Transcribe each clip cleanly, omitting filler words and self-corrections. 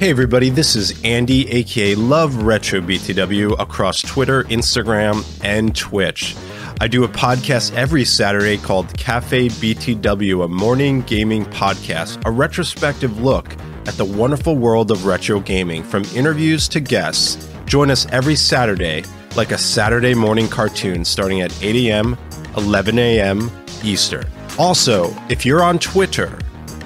Hey everybody, this is Andy, aka Love Retro BTW, across Twitter, Instagram, and Twitch. I do a podcast every Saturday called Cafe BTW, a morning gaming podcast, a retrospective look at the wonderful world of retro gaming, from interviews to guests. Join us every Saturday, like a Saturday morning cartoon, starting at 8 a.m., 11 a.m. Eastern. Also, if you're on Twitter,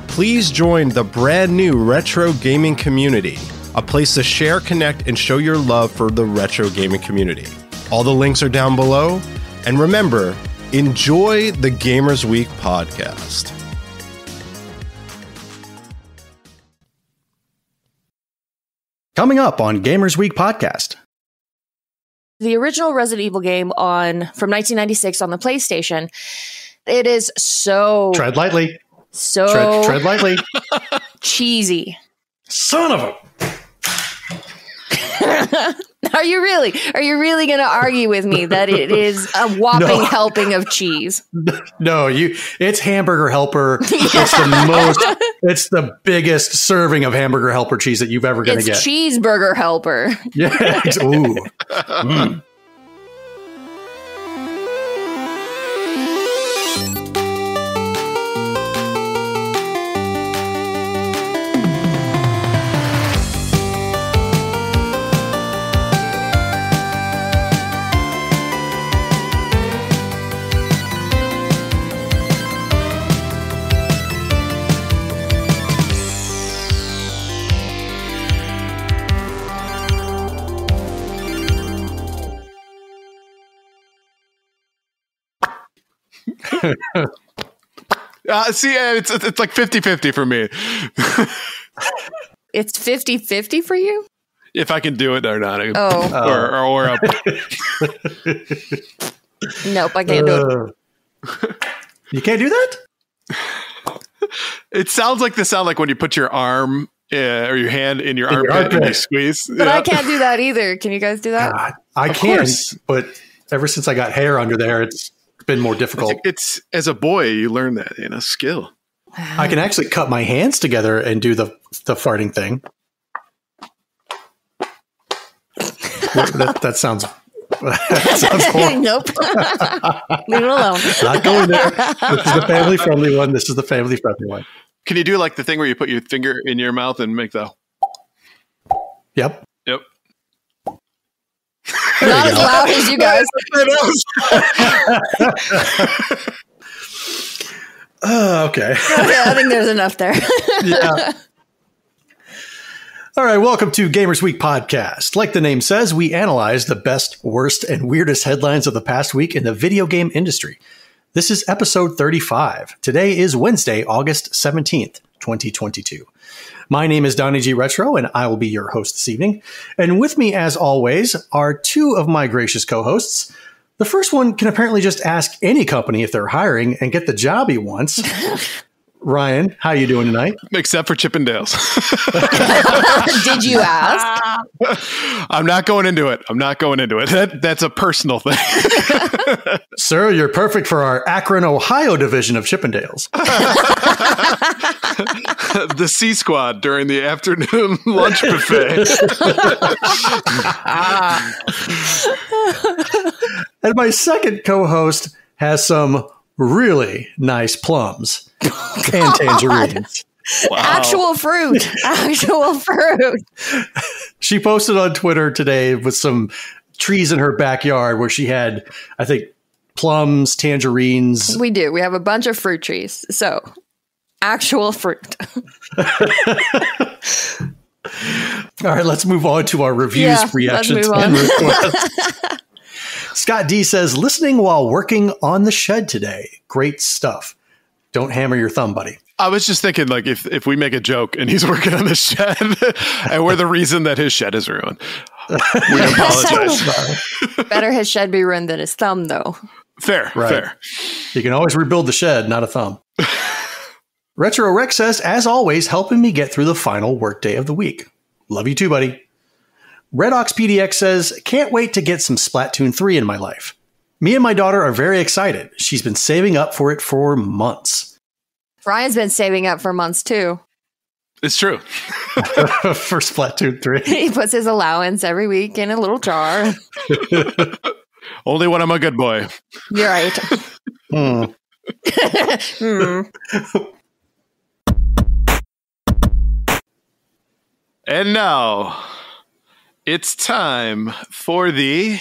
please join the brand new retro gaming community, a place to share, connect, and show your love for the retro gaming community. All the links are down below. And remember, enjoy the Gamers Week podcast. Coming up on Gamers Week podcast. The original Resident Evil game from 1996 on the PlayStation, it is so... Tread lightly. Tread lightly. Cheesy. Son of a... Are you really going to argue with me that it is a whopping helping of cheese? No, it's Hamburger Helper. Yeah. It's the biggest serving of Hamburger Helper cheese that you've ever going to get. It's Cheeseburger Helper. Yeah. Ooh. Mm. It's like 50-50 for me. It's 50-50 for you? If I can do it or not. Oh. Or up. Nope, I can't do it. You can't do that? It sounds like the sound like when you put your arm or your hand in your armpit and you squeeze. But I can't do that either. Can you guys do that? God, I can, but ever since I got hair under there, it's been more difficult. It's as a boy, you learn that skill. I can actually cut my hands together and do the farting thing. That sounds horrible. Nope. Leave it alone. Not going there. This is the family-friendly one. This is the family-friendly one. Can you do like the thing where you put your finger in your mouth and make the... Yep. Not as loud as you guys. Okay. Okay, I think there's enough there. Yeah. All right, welcome to Gamers Week podcast. Like the name says, we analyze the best, worst, and weirdest headlines of the past week in the video game industry. This is episode 35. Today is Wednesday, August 17th, 2022. My name is Donnie G. Retro, and I will be your host this evening. And with me, as always, are two of my gracious co-hosts. The first one can apparently just ask any company if they're hiring and get the job he wants. Ryan, how you doing tonight? Except for Chippendales. Did you ask? I'm not going into it. That's a personal thing. Sir, you're perfect for our Akron, Ohio division of Chippendales. The C Squad during the afternoon lunch buffet. And my second co-host has some really nice plums and tangerines. Wow. Actual fruit. She posted on Twitter today with some trees in her backyard where she had, I think, plums, tangerines. We do. We have a bunch of fruit trees. So, actual fruit. All right, let's move on to our reviews, reactions, and requests. Scott D says, listening while working on the shed today. Great stuff. Don't hammer your thumb, buddy. I was just thinking, like, if we make a joke and he's working on the shed and we're the reason that his shed is ruined, we apologize. Better his shed be ruined than his thumb, though. Fair. You can always rebuild the shed, not a thumb. Retro Rex says, as always, helping me get through the final workday of the week. Love you too, buddy. Red Ox PDX says, can't wait to get some Splatoon 3 in my life. Me and my daughter are very excited. She's been saving up for it for months. Ryan's been saving up for months, too. It's true. For Splatoon 3. He puts his allowance every week in a little jar. Only when I'm a good boy. You're right. And now it's time for the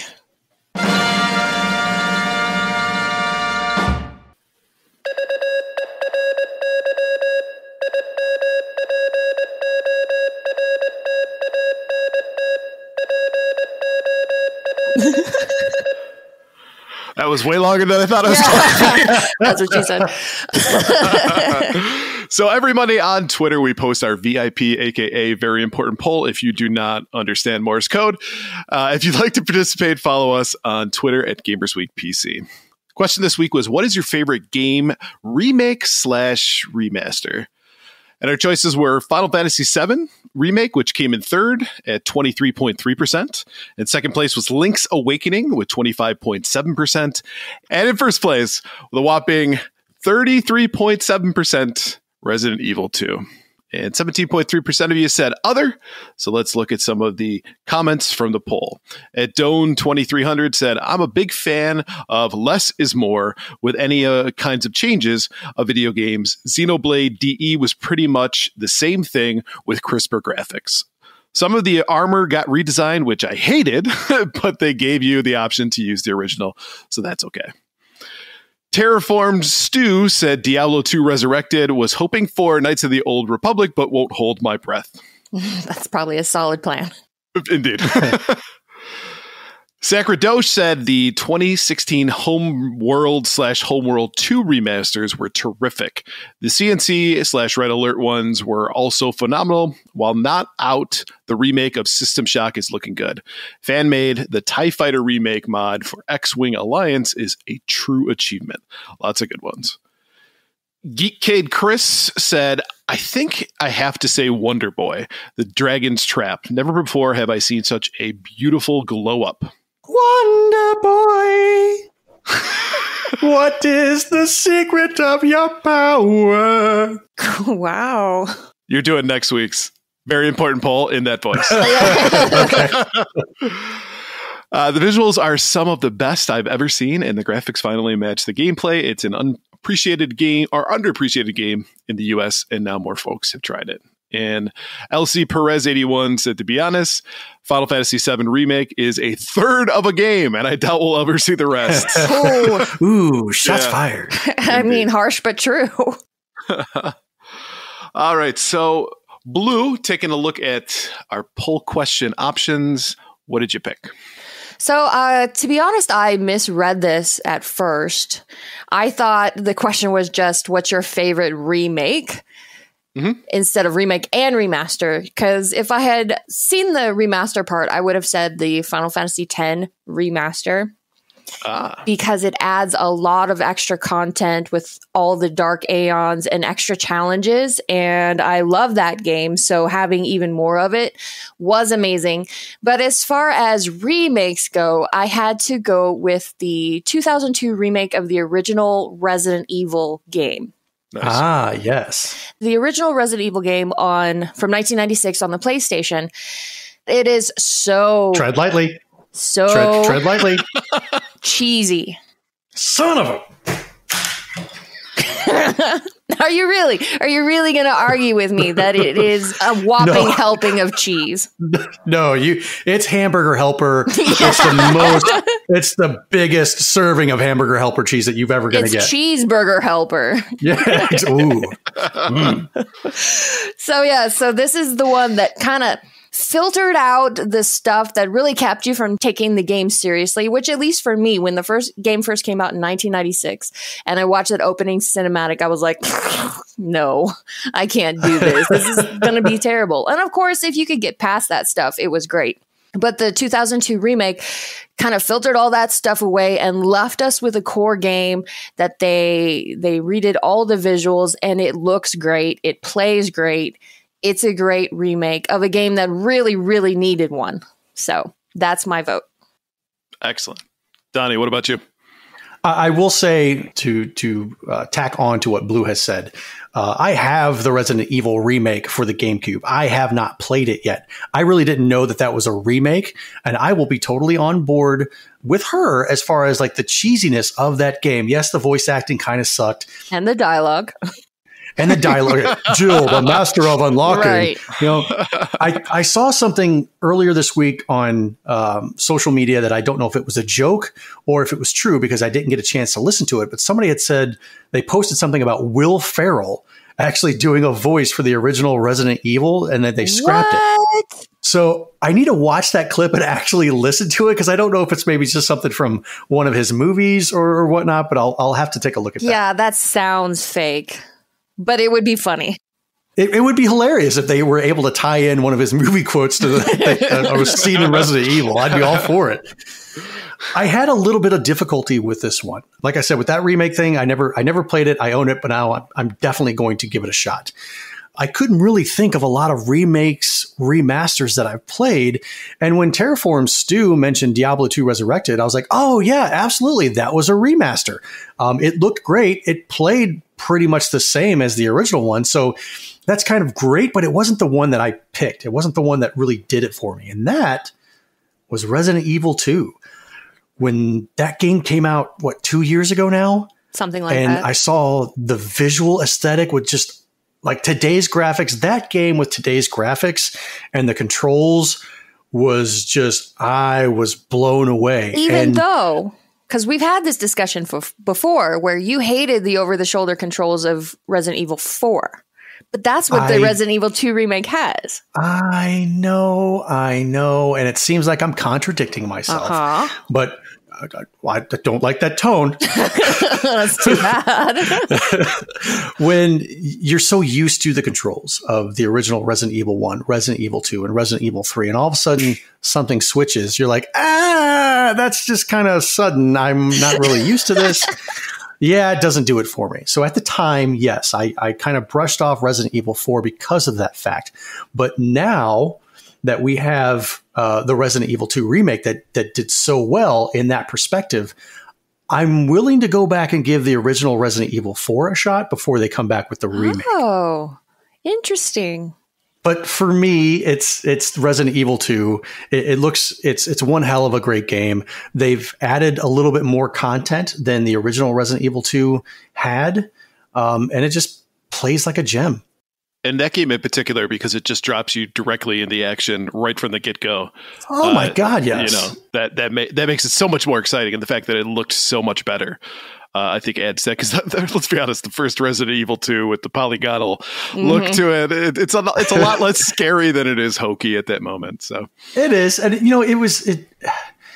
That was way longer than I thought it was going to be. That's what she said. So every Monday on Twitter, we post our VIP, aka very important poll. If you do not understand Morse code, if you'd like to participate, follow us on Twitter at GamersWeekPC. Question this week was, what is your favorite game remake / remaster? And our choices were Final Fantasy VII Remake, which came in third at 23.3%. And second place was Link's Awakening with 25.7%. And in first place, with a whopping 33.7%, Resident Evil 2. And 17.3% of you said other. So let's look at some of the comments from the poll. At Doan2300 said, I'm a big fan of less is more with any kinds of changes of video games. Xenoblade DE was pretty much the same thing with crisper graphics. Some of the armor got redesigned, which I hated, but they gave you the option to use the original. So that's okay. Terraformed Stew said Diablo 2 Resurrected was hoping for Knights of the Old Republic, but won't hold my breath. That's probably a solid plan. Indeed. Sacradosh said the 2016 Homeworld / Homeworld 2 remasters were terrific. The CNC / Red Alert ones were also phenomenal. While not out, the remake of System Shock is looking good. Fan-made, the TIE Fighter remake mod for X-Wing Alliance is a true achievement. Lots of good ones. Geekcade Chris said, I think I have to say Wonder Boy, the Dragon's Trap. Never before have I seen such a beautiful glow-up. Wonder Boy, what is the secret of your power? Wow. You're doing next week's very important poll in that voice. The visuals are some of the best I've ever seen, and the graphics finally match the gameplay. It's an unappreciated game or underappreciated game in the US, and now more folks have tried it. And LC Perez 81 said, to be honest, Final Fantasy VII Remake is a third of a game, and I doubt we'll ever see the rest. Ooh, shots fired. I mean, harsh but true. All right, so Blue, taking a look at our poll question options. What did you pick? So, to be honest, I misread this at first. I thought the question was just, what's your favorite remake? Instead of remake and remaster. Because if I had seen the remaster part, I would have said the Final Fantasy X remaster. Because it adds a lot of extra content with all the Dark Aeons and extra challenges. And I love that game. So having even more of it was amazing. But as far as remakes go, I had to go with the 2002 remake of the original Resident Evil game. Nice. Yes. The original Resident Evil game from 1996 on the PlayStation. It is so... Tread lightly. Tread lightly. Cheesy. Son of a... Are you really going to argue with me that it is a whopping helping of cheese? No, it's Hamburger Helper. It's the biggest serving of Hamburger Helper cheese that you've ever going to get. It's Cheeseburger Helper. Yeah. Ooh. So this is the one that kind of filtered out the stuff that really kept you from taking the game seriously, which at least for me, when the game first came out in 1996 and I watched that opening cinematic, I was like, no, I can't do this. This is going to be terrible. And of course, if you could get past that stuff, it was great. But the 2002 remake kind of filtered all that stuff away and left us with a core game that they redid all the visuals, and it looks great. It plays great. It's a great remake of a game that really, really needed one. So that's my vote. Excellent. Donnie, what about you? I will say to tack on to what Blue has said, I have the Resident Evil remake for the GameCube. I have not played it yet. I really didn't know that was a remake, and I will be totally on board with her as far as like the cheesiness of that game. Yes, the voice acting kind of sucked. And the dialogue. And the dialogue, Jill, the master of unlocking. Right. You know, I saw something earlier this week on social media that I don't know if it was a joke or if it was true because I didn't get a chance to listen to it. But somebody had said they posted something about Will Ferrell actually doing a voice for the original Resident Evil, and then they scrapped it. So I need to watch that clip and actually listen to it because I don't know if it's maybe just something from one of his movies or whatnot. But I'll have to take a look at that. Yeah, that sounds fake. But it would be funny. It would be hilarious if they were able to tie in one of his movie quotes to a scene in Resident Evil. I'd be all for it. I had a little bit of difficulty with this one. Like I said, with that remake thing, I never played it. I own it, but now I'm definitely going to give it a shot. I couldn't really think of a lot of remakes, remasters that I've played. And when Terraform Stu mentioned Diablo 2 Resurrected, I was like, oh, yeah, absolutely. That was a remaster. It looked great. It played pretty much the same as the original one. So that's kind of great, but it wasn't the one that I picked. It wasn't the one that really did it for me. And that was Resident Evil 2. When that game came out, 2 years ago now? Something like that. And that. I saw the visual aesthetic with just like today's graphics. That game with today's graphics and the controls was just, I was blown away. Even though, because we've had this discussion before where you hated the over-the-shoulder controls of Resident Evil 4. But that's what the Resident Evil 2 remake has. I know. And it seems like I'm contradicting myself. But I don't like that tone. That's too bad. When you're so used to the controls of the original Resident Evil 1, Resident Evil 2, and Resident Evil 3, and all of a sudden something switches, you're like, that's just kind of sudden. I'm not really used to this. Yeah, it doesn't do it for me. So at the time, yes, I kind of brushed off Resident Evil 4 because of that fact. But now that we have the Resident Evil 2 remake that did so well in that perspective, I'm willing to go back and give the original Resident Evil 4 a shot before they come back with the remake. Oh, interesting. But for me, it's Resident Evil 2. It's one hell of a great game. They've added a little bit more content than the original Resident Evil 2 had, and it just plays like a gem. And that game in particular, because it just drops you directly in the action right from the get-go. Oh my God, yes. You know, that makes it so much more exciting, and the fact that it looked so much better. I think adds that because let's be honest, the first Resident Evil 2 with the polygonal look to it, it's a lot less scary than it is hokey at that moment. So it is, and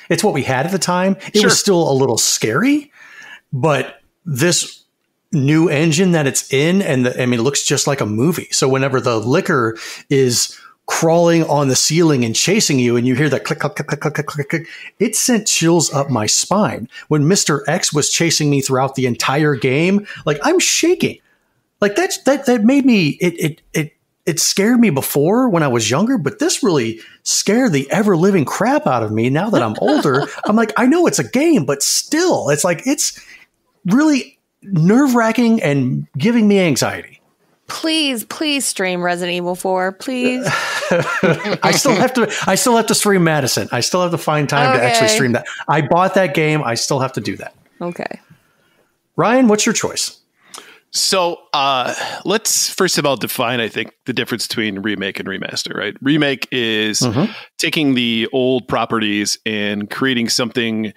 it's what we had at the time. It was still a little scary, but this new engine that it's in, and it looks just like a movie. So whenever the liquor is crawling on the ceiling and chasing you, and you hear that click, click, click, click, click, click, click, it sent chills up my spine. When Mr. X was chasing me throughout the entire game, like I'm shaking. Like that made me, it scared me before when I was younger, but this really scared the ever living crap out of me. Now that I'm older, I'm like, I know it's a game, but still, it's like, it's really nerve wracking and giving me anxiety. Please stream Resident Evil 4, please. I still have to stream Madison. I still have to find time to actually stream that. I bought that game. I still have to do that. Okay. Ryan, what's your choice? So let's first of all define, I think, the difference between remake and remaster, right? Remake is taking the old properties and creating something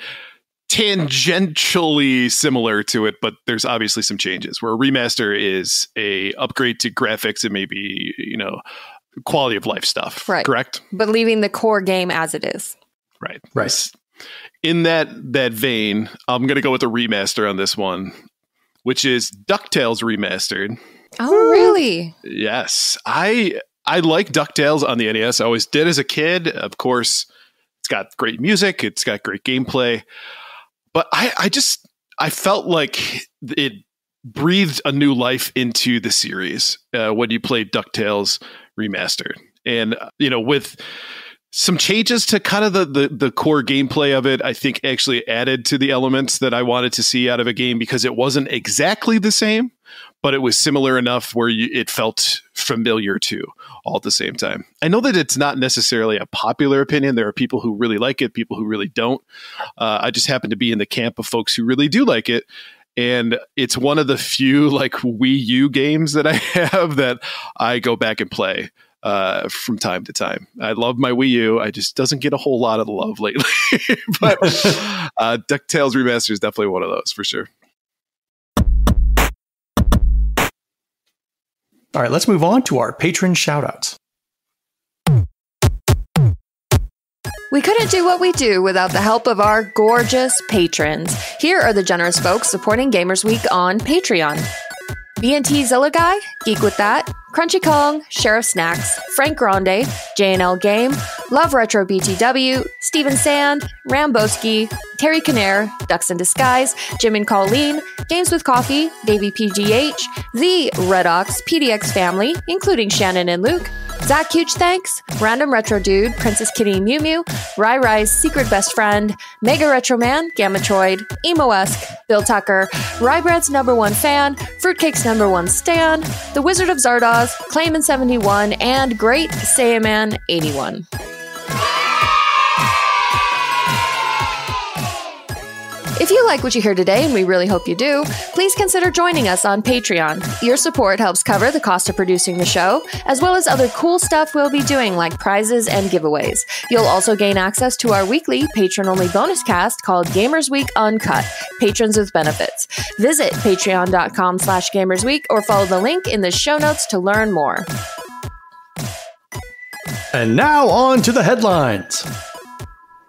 tangentially similar to it, but there's obviously some changes. Where a remaster is a upgrade to graphics and maybe, quality of life stuff. Right. Correct? But leaving the core game as it is. Right. In that vein, I'm going to go with a remaster on this one, which is DuckTales Remastered. Oh, really? Yes. I like DuckTales on the NES. I always did as a kid. Of course, it's got great music. It's got great gameplay. But I felt like it breathed a new life into the series when you played DuckTales Remastered. And, with Some changes to kind of the core gameplay of it, I think, actually added to the elements that I wanted to see out of a game, because it wasn't exactly the same, but it was similar enough where it felt familiar too, all at the same time. I know that it's not necessarily a popular opinion. There are people who really like it, people who really don't. I just happen to be in the camp of folks who really do like it. And it's one of the few like Wii U games that I have that I go back and play from time to time. I love my Wii U. I just doesn't get a whole lot of love lately. But DuckTales Remaster is definitely one of those for sure. All right, let's move on to our patron shoutouts. We couldn't do what we do without the help of our gorgeous patrons. Here are the generous folks supporting Gamers Week on Patreon. B&T Zilla Guy, Geek With That, Crunchy Kong, Sheriff Snacks, Frank Grande, J&L Game, Love Retro BTW, Steven Sand, Ramboski, Terry Kinnair, Ducks in Disguise, Jim and Colleen, Games with Coffee, Davey PGH, The Redox PDX Family, including Shannon and Luke, Zach Huge Thanks, Random Retro Dude, Princess Kitty Mew Mew, Rai Rai's Secret Best Friend, Mega Retro Man, Gammatroid, Emo-esque, Bill Tucker, Rybrad's #1 fan, Fruitcake's #1 stan, The Wizard of Zardoz, Clayman 71, and Great Saiyaman 81. If you like what you hear today, and we really hope you do, please consider joining us on Patreon. Your support helps cover the cost of producing the show, as well as other cool stuff we'll be doing like prizes and giveaways. You'll also gain access to our weekly patron-only bonus cast called Gamers Week Uncut, Patrons with Benefits. Visit patreon.com/gamersweek or follow the link in the show notes to learn more. And now on to the headlines.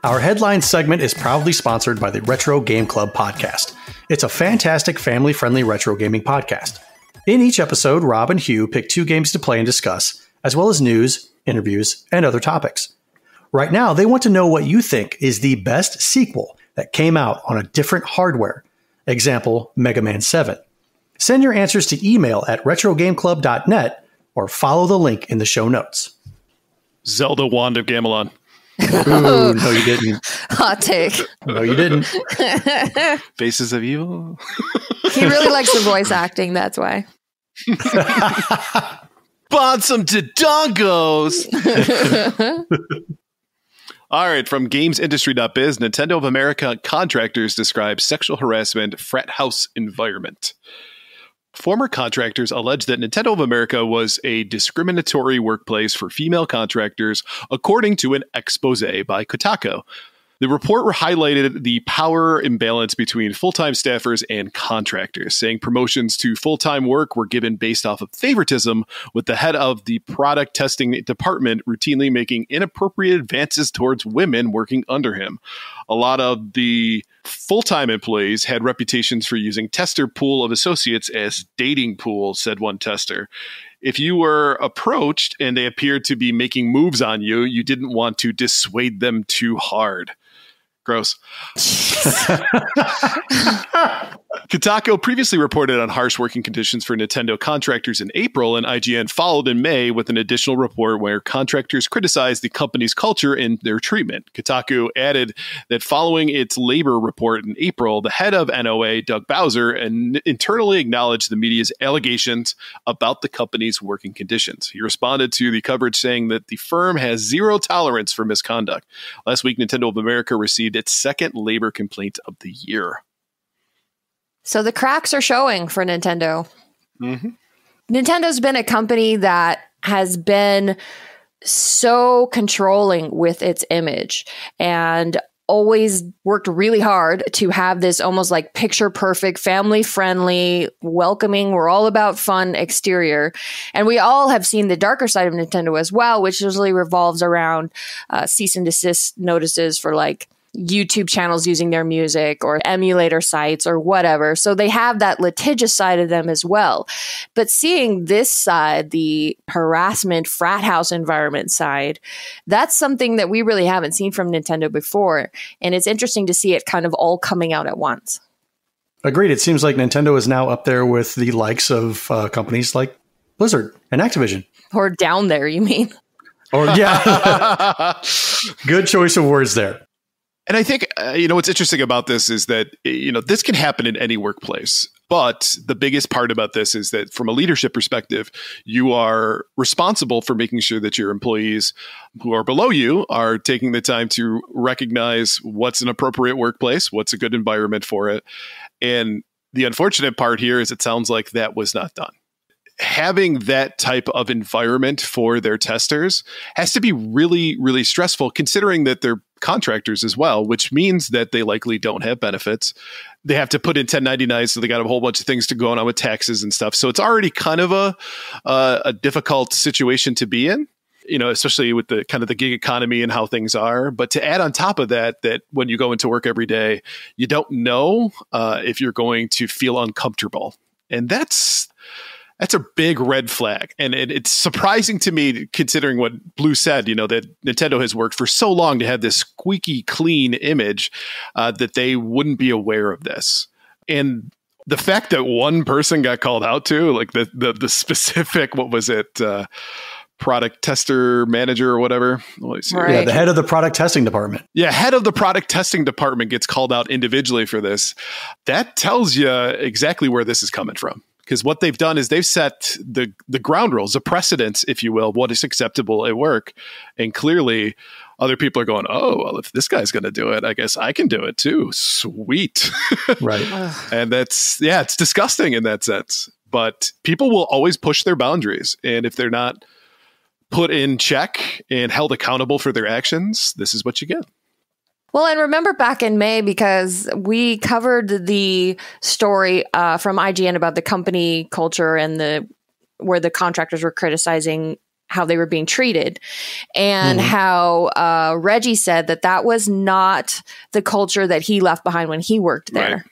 Our headlines segment is proudly sponsored by the Retro Game Club podcast. It's a fantastic family-friendly retro gaming podcast. In each episode, Rob and Hugh pick 2 games to play and discuss, as well as news, interviews, and other topics. Right now, they want to know what you think is the best sequel that came out on a different hardware. Example, Mega Man 7. Send your answers to email at retrogameclub.net or follow the link in the show notes. Zelda Wand of Gamelon. Ooh, no, you didn't. Hot take. No, you didn't. Faces of Evil. He really likes the voice acting, that's why. Bought some Dodongos. All right, from gamesindustry.biz, Nintendo of America contractors describe sexual harassment frat house environment. Former contractors allege that Nintendo of America was a discriminatory workplace for female contractors, according to an expose by Kotaku. The report highlighted the power imbalance between full-time staffers and contractors, saying promotions to full-time work were given based off of favoritism, with the head of the product testing department routinely making inappropriate advances towards women working under him. A lot of the full-time employees had reputations for using tester pool of associates as dating pool, said one tester. If you were approached and they appeared to be making moves on you, you didn't want to dissuade them too hard. Gross. Kotaku previously reported on harsh working conditions for Nintendo contractors in April, and IGN followed in May with an additional report where contractors criticized the company's culture and their treatment. Kotaku added that following its labor report in April, the head of NOA, Doug Bowser, internally acknowledged the media's allegations about the company's working conditions. He responded to the coverage saying that the firm has zero tolerance for misconduct. Last week, Nintendo of America received its second labor complaint of the year. So the cracks are showing for Nintendo. Mm-hmm. Nintendo's been a company that has been so controlling with its image and always worked really hard to have this almost like picture perfect, family friendly, welcoming, we're all about fun exterior. And we all have seen the darker side of Nintendo as well, which usually revolves around cease and desist notices for like YouTube channels using their music or emulator sites or whatever. So they have that litigious side of them as well. But seeing this side, the harassment, frat house environment side, that's something that we really haven't seen from Nintendo before. And it's interesting to see it kind of all coming out at once. Agreed. It seems like Nintendo is now up there with the likes of companies like Blizzard and Activision. Or down there, you mean? Or yeah. Good choice of words there. And I think, what's interesting about this is that, this can happen in any workplace. But the biggest part about this is that from a leadership perspective, you are responsible for making sure that your employees who are below you are taking the time to recognize what's an appropriate workplace, what's a good environment for it. And the unfortunate part here is it sounds like that was not done. Having that type of environment for their testers has to be really, really stressful, considering that they're contractors as well, which means that they likely don't have benefits. They have to put in 1099s, so they got a whole bunch of things to go on with taxes and stuff. So it's already kind of a difficult situation to be in, especially with the kind of the gig economy and how things are. But to add on top of that when you go into work every day, you don't know if you're going to feel uncomfortable. And that's a big red flag. And it's surprising to me, considering what Blue said, that Nintendo has worked for so long to have this squeaky clean image, that they wouldn't be aware of this. And the fact that one person got called out to, like the specific, what was it? Product tester manager or whatever. Right. Yeah, the head of the product testing department. Yeah, head of the product testing department gets called out individually for this. That tells you exactly where this is coming from. Because what they've done is they've set the ground rules, the precedents, if you will, what is acceptable at work. And clearly other people are going, oh, well, if this guy's going to do it, I guess I can do it too. Sweet. Right. And it's disgusting in that sense. But people will always push their boundaries. And if they're not put in check and held accountable for their actions, this is what you get. Well, and remember back in May, because we covered the story from IGN about the company culture and where the contractors were criticizing how they were being treated, and how Reggie said that was not the culture that he left behind when he worked there.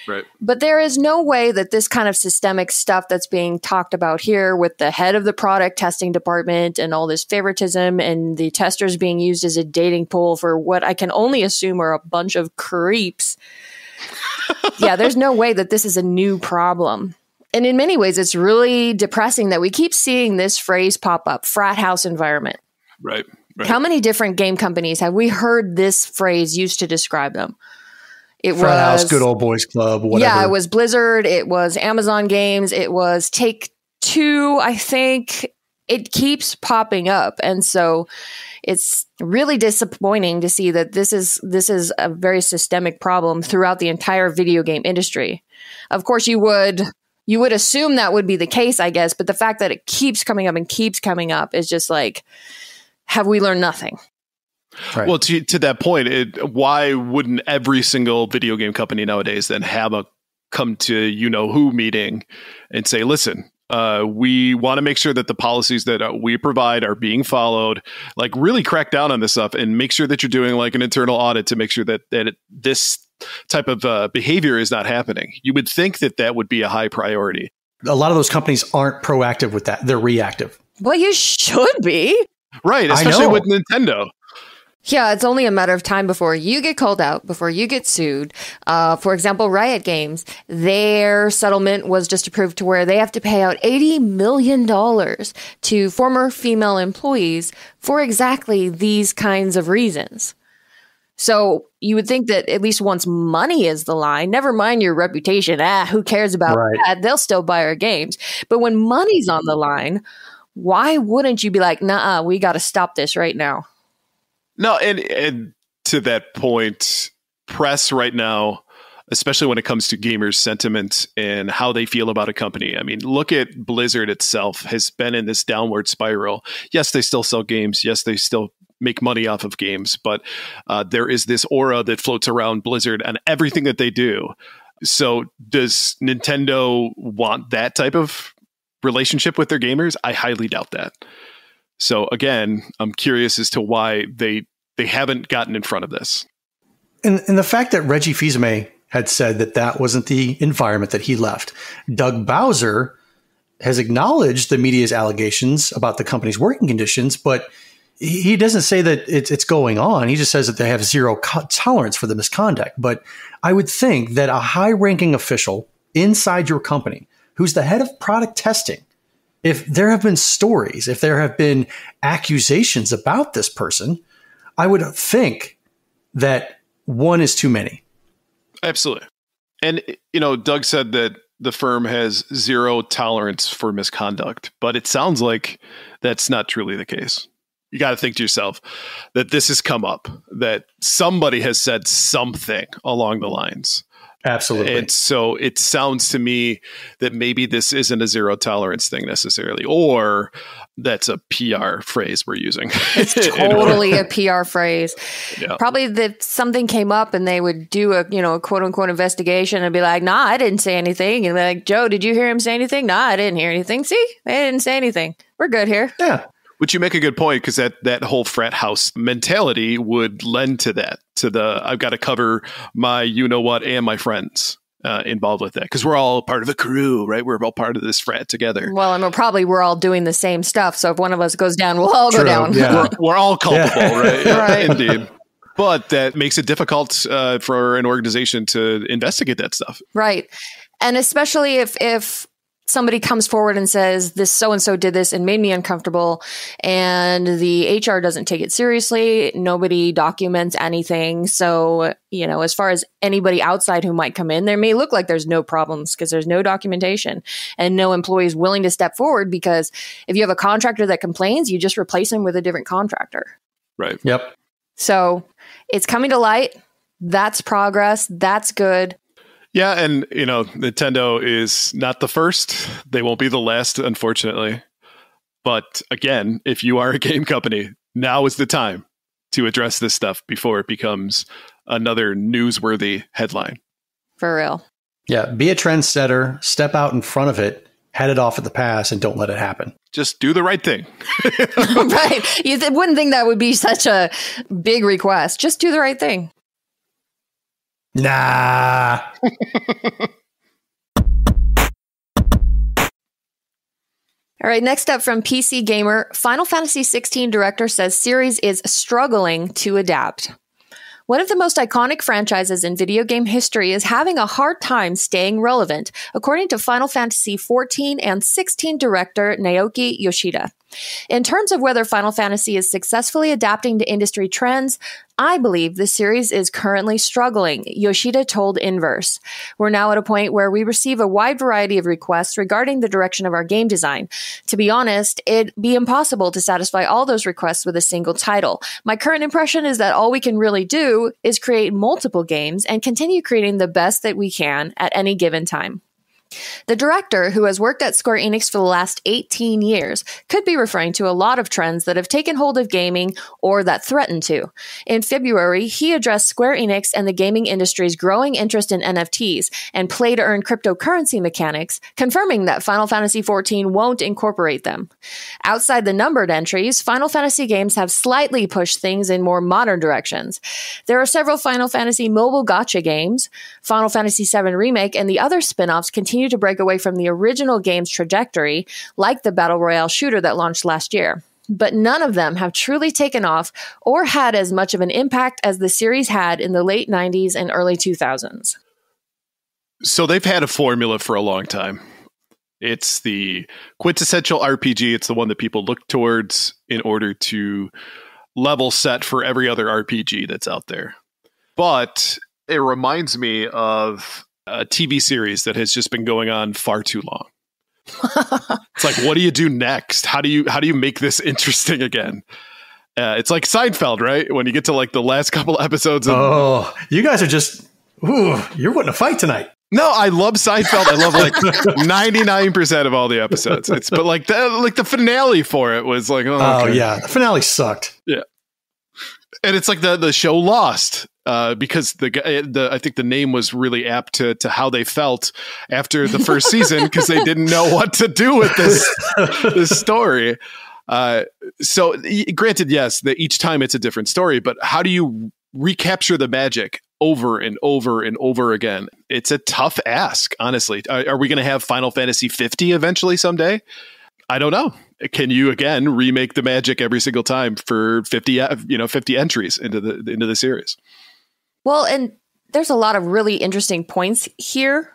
Right. But there is no way that this kind of systemic stuff that's being talked about here with the head of the product testing department and all this favoritism and the testers being used as a dating pool for what I can only assume are a bunch of creeps. Yeah, there's no way that this is a new problem. And in many ways, it's really depressing that we keep seeing this phrase pop up, frat house environment. Right. How many different game companies have we heard this phrase used to describe them? It Frat was House, Good Old Boys Club, whatever. Yeah, it was Blizzard. It was Amazon Games. It was Take-Two, I think. It keeps popping up. And so it's really disappointing to see that this is a very systemic problem throughout the entire video game industry. Of course, you would assume that would be the case, I guess. But the fact that it keeps coming up and keeps coming up is just like, have we learned nothing? Right. Well, to that point, why wouldn't every single video game company nowadays then have a come to who meeting and say, listen, we want to make sure that the policies that we provide are being followed, like really crack down on this stuff and make sure that you're doing like an internal audit to make sure that this type of behavior is not happening. You would think that would be a high priority. A lot of those companies aren't proactive with that. They're reactive. Well, you should be. Right, especially with Nintendo. Yeah, it's only a matter of time before you get called out, before you get sued. For example, Riot Games, their settlement was just approved to where they have to pay out $80 million to former female employees for exactly these kinds of reasons. So you would think that at least once money is the line, never mind your reputation, who cares about that? They'll still buy our games. But when money's on the line, why wouldn't you be like, nah, we got to stop this right now? No, and to that point, press right now, especially when it comes to gamers' sentiment and how they feel about a company. I mean, look at Blizzard itself has been in this downward spiral. Yes, they still sell games. Yes, they still make money off of games. But there is this aura that floats around Blizzard and everything that they do. So does Nintendo want that type of relationship with their gamers? I highly doubt that. So again, I'm curious as to why they haven't gotten in front of this. And the fact that Reggie Fils-Aimé had said that wasn't the environment that he left. Doug Bowser has acknowledged the media's allegations about the company's working conditions, but he doesn't say that it's going on. He just says that they have zero tolerance for the misconduct. But I would think that a high-ranking official inside your company who's the head of product testing, if there have been stories, if there have been accusations about this person, I would think that one is too many. Absolutely. And, Doug said that the firm has zero tolerance for misconduct, but it sounds like that's not truly the case. You got to think to yourself that this has come up, that somebody has said something along the lines. Absolutely. And so it sounds to me that maybe this isn't a zero tolerance thing necessarily, or that's a PR phrase we're using. It's totally a PR phrase. Yeah. Probably that something came up and they would do a quote unquote investigation and be like, nah, I didn't say anything. And be like, Joe, did you hear him say anything? Nah, I didn't hear anything. See, they didn't say anything. We're good here. Yeah. Which you make a good point, because that whole frat house mentality would lend to that, to the I've got to cover my you-know-what and my friends involved with that, because we're all part of a crew, right? We're all part of this frat together. Well, and we're all doing the same stuff. So if one of us goes down, we'll all go down. Yeah. We're all culpable, right? Right. Indeed. But that makes it difficult for an organization to investigate that stuff. Right. And especially if somebody comes forward and says this so-and-so did this and made me uncomfortable, and the HR doesn't take it seriously, nobody documents anything. So, as far as anybody outside who might come in, there may look like there's no problems because there's no documentation and no employees willing to step forward, because if you have a contractor that complains, you just replace him with a different contractor. Right. Yep. So it's coming to light. That's progress. That's good. Yeah, and Nintendo is not the first. They won't be the last, unfortunately. But again, if you are a game company, now is the time to address this stuff before it becomes another newsworthy headline. For real. Yeah, be a trendsetter, step out in front of it, head it off at the pass, and don't let it happen. Just do the right thing. Right. You wouldn't think that would be such a big request. Just do the right thing. Nah. All right, next up from PC Gamer, Final Fantasy XVI director says series is struggling to adapt. One of the most iconic franchises in video game history is having a hard time staying relevant, according to Final Fantasy XIV and XVI director Naoki Yoshida. In terms of whether Final Fantasy is successfully adapting to industry trends, I believe the series is currently struggling, Yoshida told Inverse. We're now at a point where we receive a wide variety of requests regarding the direction of our game design. To be honest, it'd be impossible to satisfy all those requests with a single title. My current impression is that all we can really do is create multiple games and continue creating the best that we can at any given time. The director, who has worked at Square Enix for the last 18 years, could be referring to a lot of trends that have taken hold of gaming or that threaten to. In February, he addressed Square Enix and the gaming industry's growing interest in NFTs and play-to-earn cryptocurrency mechanics, confirming that Final Fantasy XIV won't incorporate them. Outside the numbered entries, Final Fantasy games have slightly pushed things in more modern directions. There are several Final Fantasy mobile gacha games, Final Fantasy VII Remake, and the other spin-offs continue to break away from the original game's trajectory, like the Battle Royale shooter that launched last year. But none of them have truly taken off or had as much of an impact as the series had in the late 90s and early 2000s. So they've had a formula for a long time. It's the quintessential RPG. It's the one that people look towards in order to level set for every other RPG that's out there. But it reminds me of a TV series that has just been going on far too long. It's like, what do you do next? How do you make this interesting again? It's like Seinfeld, right? When you get to like the last couple episodes of you guys are just you're wanting to fight tonight. No, I love Seinfeld. I love like 99% of all the episodes. But like the finale for it was like, okay. Yeah, the finale sucked. Yeah. And it's like the show Lost, because I think the name was really apt to how they felt after the first season, because they didn't know what to do with this story. So granted, yes, that each time it's a different story, but how do you recapture the magic over and over and over again? It's a tough ask, honestly. Are we going to have Final Fantasy 50 eventually someday? I don't know. Can you again remake the magic every single time for 50 entries into the series? Well, and there's a lot of really interesting points here.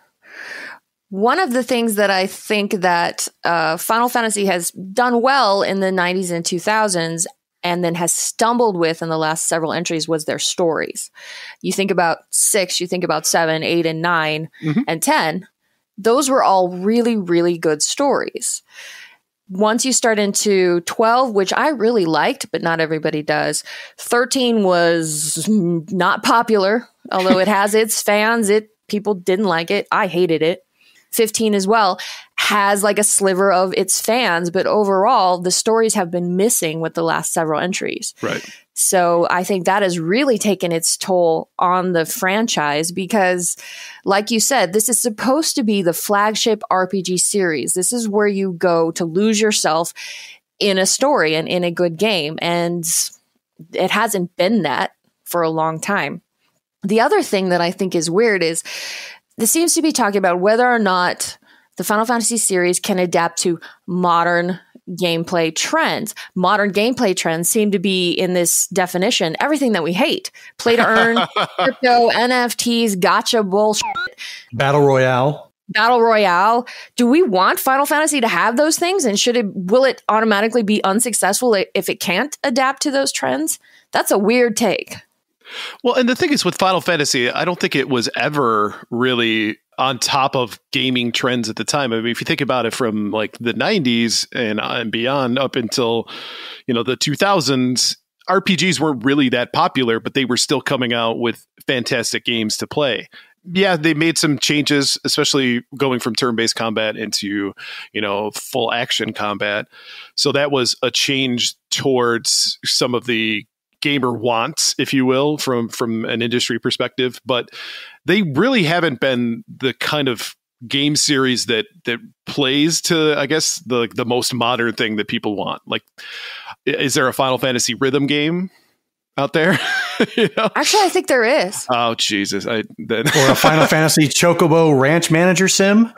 One of the things that I think that Final Fantasy has done well in the 90s and 2000s, and then has stumbled with in the last several entries was their stories. You think about 6, you think about 7, 8, and 9, and 10. Those were all really, really good stories. Once you start into 12, which I really liked, but not everybody does, 13 was not popular, although it has its fans. People didn't like it. I hated it. 15 as well has like a sliver of its fans, but overall, the stories have been missing with the last several entries. Right. So I think that has really taken its toll on the franchise because, like you said, this is supposed to be the flagship RPG series. This is where you go to lose yourself in a story and in a good game. And it hasn't been that for a long time. The other thing that I think is weird is this seems to be talking about whether or not the Final Fantasy series can adapt to modern gameplay trends. Modern gameplay trends seem to be, in this definition, everything that we hate. Play to earn, crypto, NFTs, gacha bullshit. Battle Royale. Battle Royale. Do we want Final Fantasy to have those things? And will it automatically be unsuccessful if it can't adapt to those trends? That's a weird take. Well, and the thing is with Final Fantasy, I don't think it was ever really on top of gaming trends at the time. I mean, if you think about it from like the 90s and beyond up until, the 2000s, RPGs weren't really that popular, but they were still coming out with fantastic games to play. Yeah, they made some changes, especially going from turn-based combat into, full action combat. So that was a change towards some of the gamer wants, if you will, from an industry perspective, but they really haven't been the kind of game series that plays to, I guess, the most modern thing that people want. Like, is there a Final Fantasy rhythm game out there? Actually, I think there is. Oh, Jesus. Or a Final Fantasy Chocobo Ranch Manager Sim.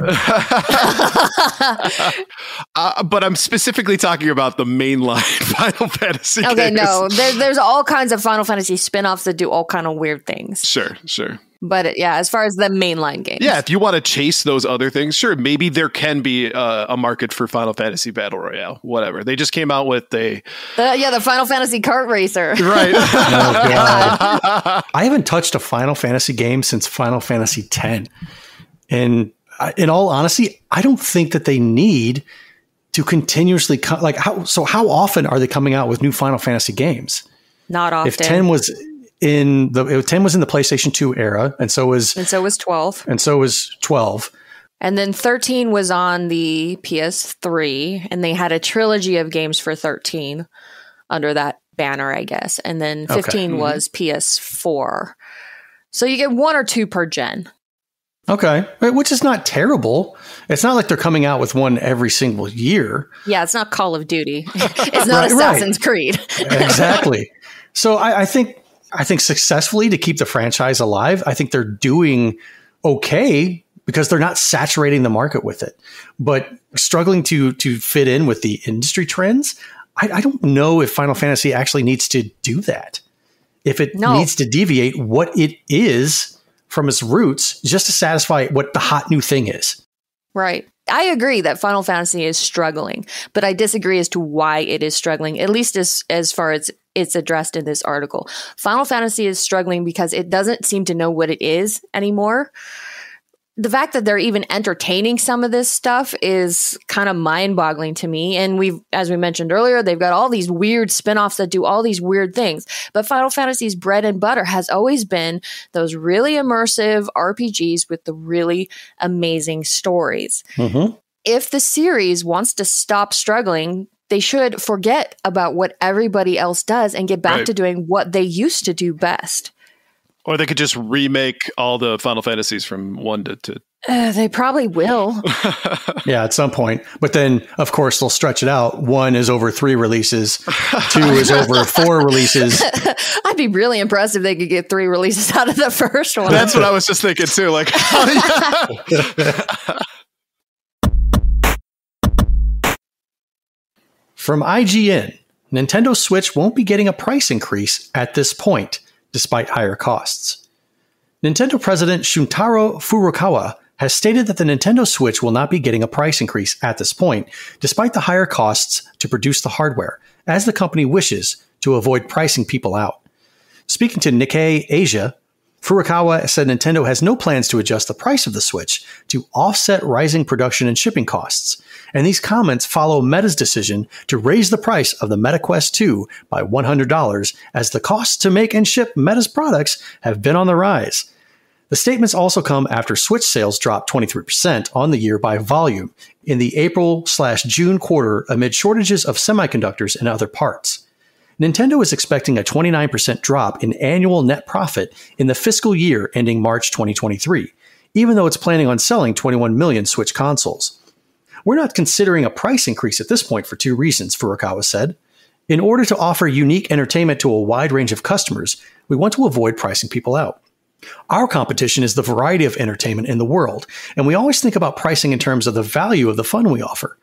But I'm specifically talking about the mainline Final Fantasy Okay, games. no. There's all kinds of Final Fantasy spin-offs that do all kind of weird things. Sure. But as far as the mainline games. Yeah, if you want to chase those other things, sure, maybe there can be a market for Final Fantasy Battle Royale, whatever. They just came out with the Final Fantasy kart racer. Right. Oh, God. I haven't touched a Final Fantasy game since Final Fantasy X. And in all honesty, I don't think that they need to continuously how often are they coming out with new Final Fantasy games? Not often. If 10 was in the PlayStation 2 era, and so was 12. And so was 12. And then 13 was on the PS3, and they had a trilogy of games for 13 under that banner, I guess. And then 15 was PS4. So you get 1 or 2 per gen. Okay, which is not terrible. It's not like they're coming out with one every single year. Yeah, it's not Call of Duty. It's not Assassin's Creed. Exactly. So I think successfully to keep the franchise alive, I think they're doing okay because they're not saturating the market with it. But struggling to fit in with the industry trends, I don't know if Final Fantasy actually needs to do that. If it needs to deviate what it is from its roots just to satisfy what the hot new thing is. Right. I agree that Final Fantasy is struggling, but I disagree as to why it is struggling, at least as far as it's addressed in this article. Final Fantasy is struggling because it doesn't seem to know what it is anymore. The fact that they're even entertaining some of this stuff is kind of mind-boggling to me. And as we mentioned earlier, they've got all these weird spin-offs that do all these weird things. But Final Fantasy's bread and butter has always been those really immersive RPGs with the really amazing stories. Mm-hmm. If the series wants to stop struggling, they should forget about what everybody else does and get back to doing what they used to do best. Or they could just remake all the Final Fantasies from 1 to 2. They probably will. Yeah, at some point. But then, of course, they'll stretch it out. 1 is over 3 releases. 2 is over 4 releases. I'd be really impressed if they could get 3 releases out of the first one. That's what I was just thinking, too. Like, From IGN, Nintendo Switch won't be getting a price increase at this point, despite higher costs. Nintendo President Shuntaro Furukawa has stated that the Nintendo Switch will not be getting a price increase at this point, despite the higher costs to produce the hardware, as the company wishes to to avoid pricing people out. Speaking to Nikkei Asia, Furukawa said Nintendo has no plans to adjust the price of the Switch to offset rising production and shipping costs. And these comments follow Meta's decision to raise the price of the Meta Quest 2 by $100 as the costs to make and ship Meta's products have been on the rise. The statements also come after Switch sales dropped 23% on the year by volume in the April/June quarter amid shortages of semiconductors and other parts. Nintendo is expecting a 29% drop in annual net profit in the fiscal year ending March 2023, even though it's planning on selling 21 million Switch consoles. We're not considering a price increase at this point for two reasons, Furukawa said. In order to offer unique entertainment to a wide range of customers, we want to avoid pricing people out. Our competition is the variety of entertainment in the world, and we always think about pricing in terms of the value of the fun we offer.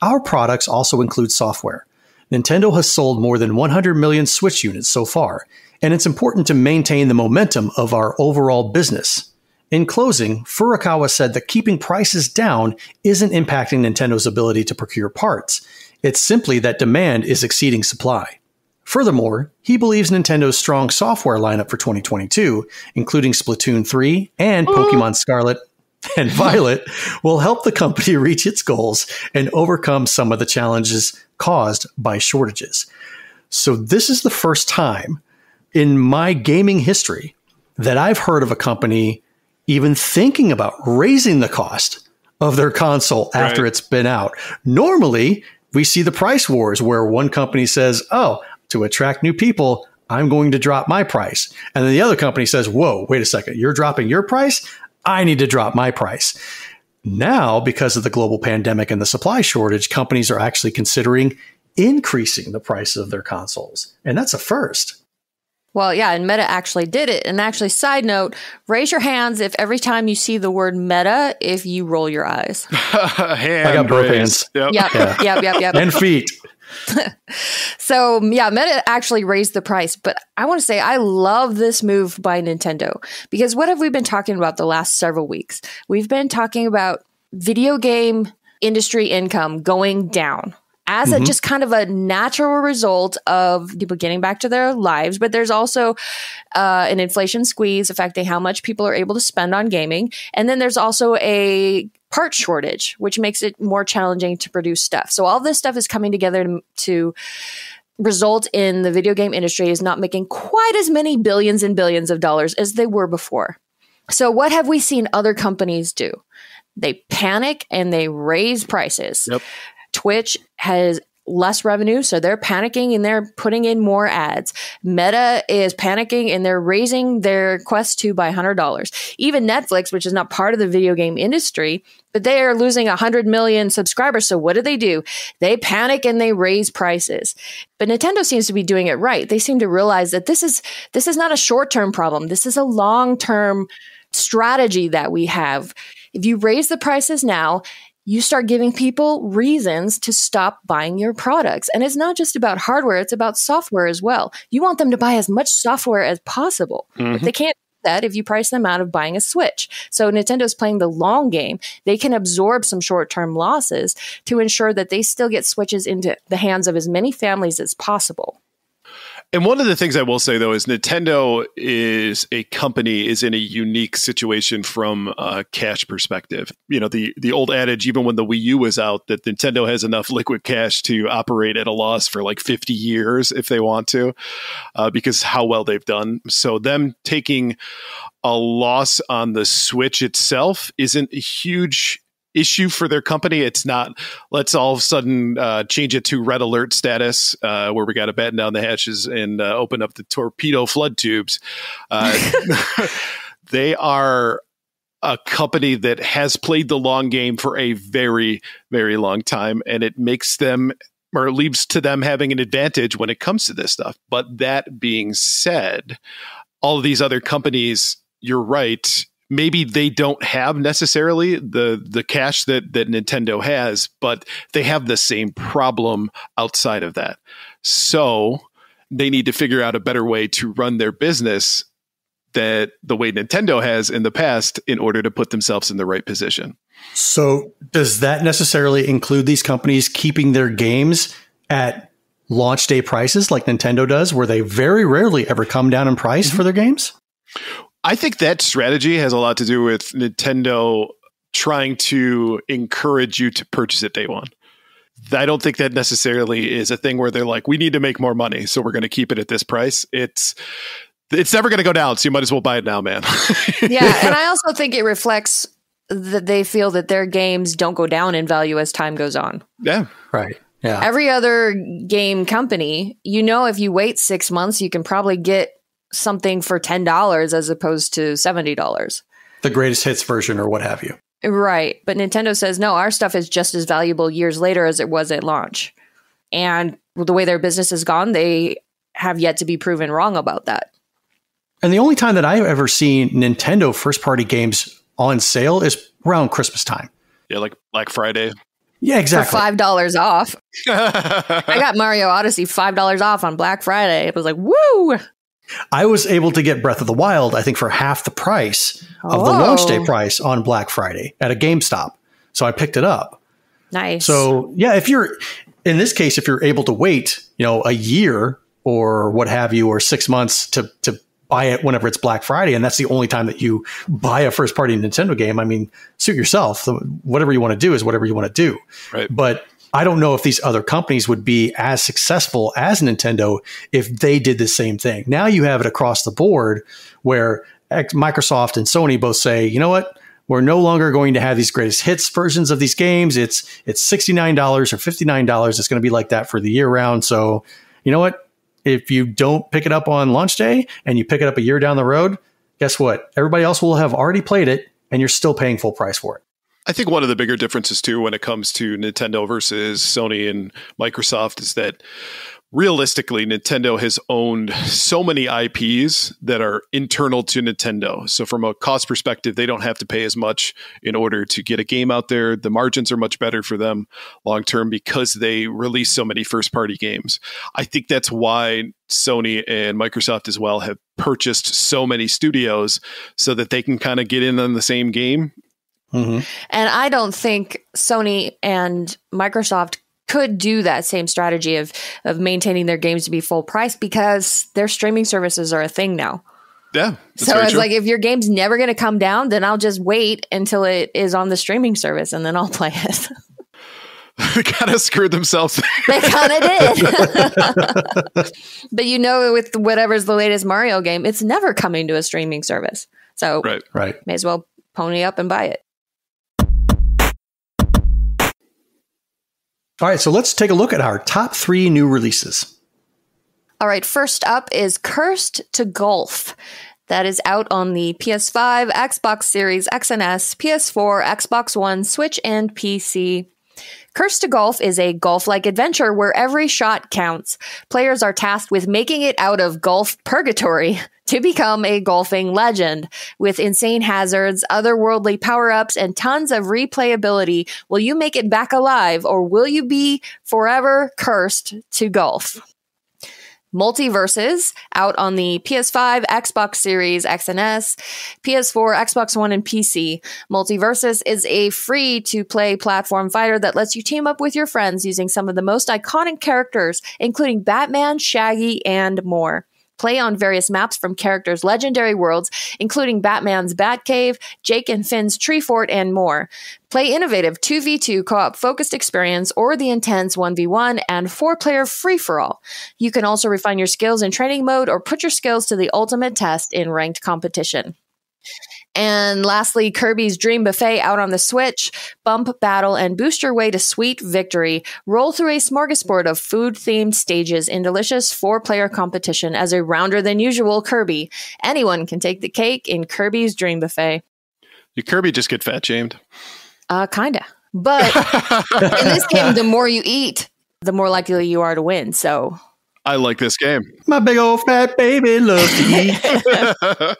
Our products also include software. Nintendo has sold more than 100 million Switch units so far, and it's important to maintain the momentum of our overall business. In closing, Furukawa said that keeping prices down isn't impacting Nintendo's ability to procure parts. It's simply that demand is exceeding supply. Furthermore, he believes Nintendo's strong software lineup for 2022, including Splatoon 3 and Pokemon Scarlet and Violet, will help the company reach its goals and overcome some of the challenges caused by shortages. So this is the first time in my gaming history that I've heard of a company even thinking about raising the cost of their console after it's been out. Normally, we see the price wars where one company says, oh, to attract new people, I'm going to drop my price. And then the other company says, whoa, wait a second, you're dropping your price? I need to drop my price. Now, because of the global pandemic and the supply shortage, companies are actually considering increasing the price of their consoles. And that's a first. Well, yeah, and Meta actually did it. And actually, side note, raise your hands if every time you see the word Meta, if you roll your eyes. I got both hands. Yep. Yep. And feet. So, yeah, Meta actually raised the price. But I want to say I love this move by Nintendo because what have we been talking about the last several weeks? We've been talking about video game industry income going down as a just kind of a natural result of people getting back to their lives. But there's also an inflation squeeze affecting how much people are able to spend on gaming. And then there's also a part shortage, which makes it more challenging to produce stuff. So all this stuff is coming together to result in the video game industry is not making quite as many billions and billions of dollars as they were before. So what have we seen other companies do? They panic and they raise prices. Yep. Twitch has less revenue, so they're panicking and they're putting in more ads. Meta is panicking and they're raising their Quest 2 by $100. Even Netflix, which is not part of the video game industry, but they are losing 100 million subscribers. So what do? They panic and they raise prices. But Nintendo seems to be doing it right. They seem to realize that this is not a short-term problem. This is a long-term strategy that we have. If you raise the prices now, you start giving people reasons to stop buying your products. And it's not just about hardware, it's about software as well. You want them to buy as much software as possible. But they can't do that if you price them out of buying a Switch. So Nintendo's playing the long game. They can absorb some short-term losses to ensure that they still get Switches into the hands of as many families as possible. And one of the things I will say, though, is Nintendo is in a unique situation from a cash perspective. You know, the old adage, even when the Wii U was out, that Nintendo has enough liquid cash to operate at a loss for like 50 years if they want to, because how well they've done. So them taking a loss on the Switch itself isn't a huge issue for their company. It's not, let's all of a sudden change it to red alert status where we got to batten down the hatches and open up the torpedo flood tubes. They are a company that has played the long game for a very, very long time, and it makes them, or it leads to them having an advantage when it comes to this stuff. But that being said, all of these other companies, you're right, maybe they don't have necessarily the cash that Nintendo has, but they have the same problem outside of that. So they need to figure out a better way to run their business that the way Nintendo has in the past in order to put themselves in the right position. So does that necessarily include these companies keeping their games at launch day prices like Nintendo does, where they very rarely ever come down in price for their games? I think that strategy has a lot to do with Nintendo trying to encourage you to purchase it day one. I don't think that necessarily is a thing where they're like, we need to make more money, so we're going to keep it at this price. It's never going to go down, so you might as well buy it now, man. Yeah, and I also think it reflects that they feel that their games don't go down in value as time goes on. Yeah. Right. Yeah. Every other game company, if you wait 6 months, you can probably get something for $10 as opposed to $70. The greatest hits version or what have you. Right. But Nintendo says, no, our stuff is just as valuable years later as it was at launch. And the way their business has gone, they have yet to be proven wrong about that. And the only time that I've ever seen Nintendo first-party games on sale is around Christmas time. Yeah, like Black Friday. Yeah, exactly. For $5 off. I got Mario Odyssey $5 off on Black Friday. It was like, woo! I was able to get Breath of the Wild, I think, for half the price of the launch day price on Black Friday at a GameStop. So I picked it up. Nice. So, yeah, if you're able to wait, a year or what have you, or 6 months to buy it whenever it's Black Friday, and that's the only time that you buy a first party Nintendo game, I mean, suit yourself. Whatever you want to do is whatever you want to do. Right. But I don't know if these other companies would be as successful as Nintendo if they did the same thing. Now you have it across the board where Microsoft and Sony both say, you know what? We're no longer going to have these greatest hits versions of these games. It's $69 or $59. It's going to be like that for the year round. So you know what? If you don't pick it up on launch day and you pick it up a year down the road, guess what? Everybody else will have already played it and you're still paying full price for it. I think one of the bigger differences, too, when it comes to Nintendo versus Sony and Microsoft is that realistically, Nintendo has owned so many IPs that are internal to Nintendo. So from a cost perspective, they don't have to pay as much in order to get a game out there. The margins are much better for them long term because they release so many first party games. I think that's why Sony and Microsoft as well have purchased so many studios so that they can kind of get in on the same game. Mm-hmm. And I don't think Sony and Microsoft could do that same strategy of maintaining their games to be full price because their streaming services are a thing now. Yeah. So it's like, if your game's never going to come down, then I'll just wait until it is on the streaming service and then I'll play it. They kind of screwed themselves. They kind of did. But with whatever's the latest Mario game, it's never coming to a streaming service. So right. May as well pony up and buy it. All right, so let's take a look at our top 3 new releases. All right, first up is Cursed to Golf. That is out on the PS5, Xbox Series X and S, PS4, Xbox One, Switch, and PC. Cursed to Golf is a golf-like adventure where every shot counts. Players are tasked with making it out of golf purgatory to become a golfing legend. With insane hazards, otherworldly power-ups, and tons of replayability, will you make it back alive, or will you be forever cursed to golf? Multiverses, out on the PS5, Xbox Series X and S, PS4, Xbox One, and PC. Multiverses is a free-to-play platform fighter that lets you team up with your friends using some of the most iconic characters, including Batman, Shaggy, and more. Play on various maps from characters' legendary worlds, including Batman's Batcave, Jake and Finn's Tree Fort, and more. Play innovative 2v2 co-op focused experience or the intense 1v1 and 4-player free-for-all. You can also refine your skills in training mode or put your skills to the ultimate test in ranked competition. And lastly, Kirby's Dream Buffet out on the Switch. Bump, battle, and boost your way to sweet victory. Roll through a smorgasbord of food-themed stages in delicious 4-player competition as a rounder-than-usual Kirby. Anyone can take the cake in Kirby's Dream Buffet. Did Kirby just get fat-shamed? Kinda. But in this game, the more you eat, the more likely you are to win, so... I like this game. My big old fat baby loves to eat.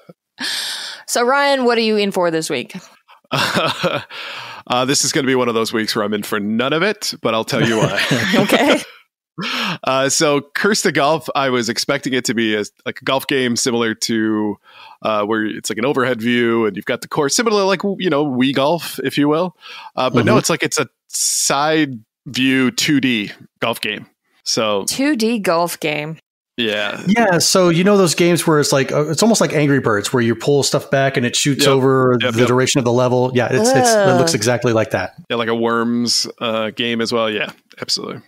So, Ryan, what are you in for this week? This is going to be one of those weeks where I'm in for none of it, but I'll tell you why. Okay. So, Cursed to Golf, I was expecting it to be like a golf game similar to where it's like an overhead view and you've got the course, similar to like, Wii Golf, if you will. But no, it's a side view 2D golf game. So 2D golf game. Yeah. Yeah. So, you know, those games where it's like, it's almost like Angry Birds, where you pull stuff back and it shoots over the duration of the level. Yeah. It looks exactly like that. Yeah. Like a Worms game as well. Yeah, absolutely.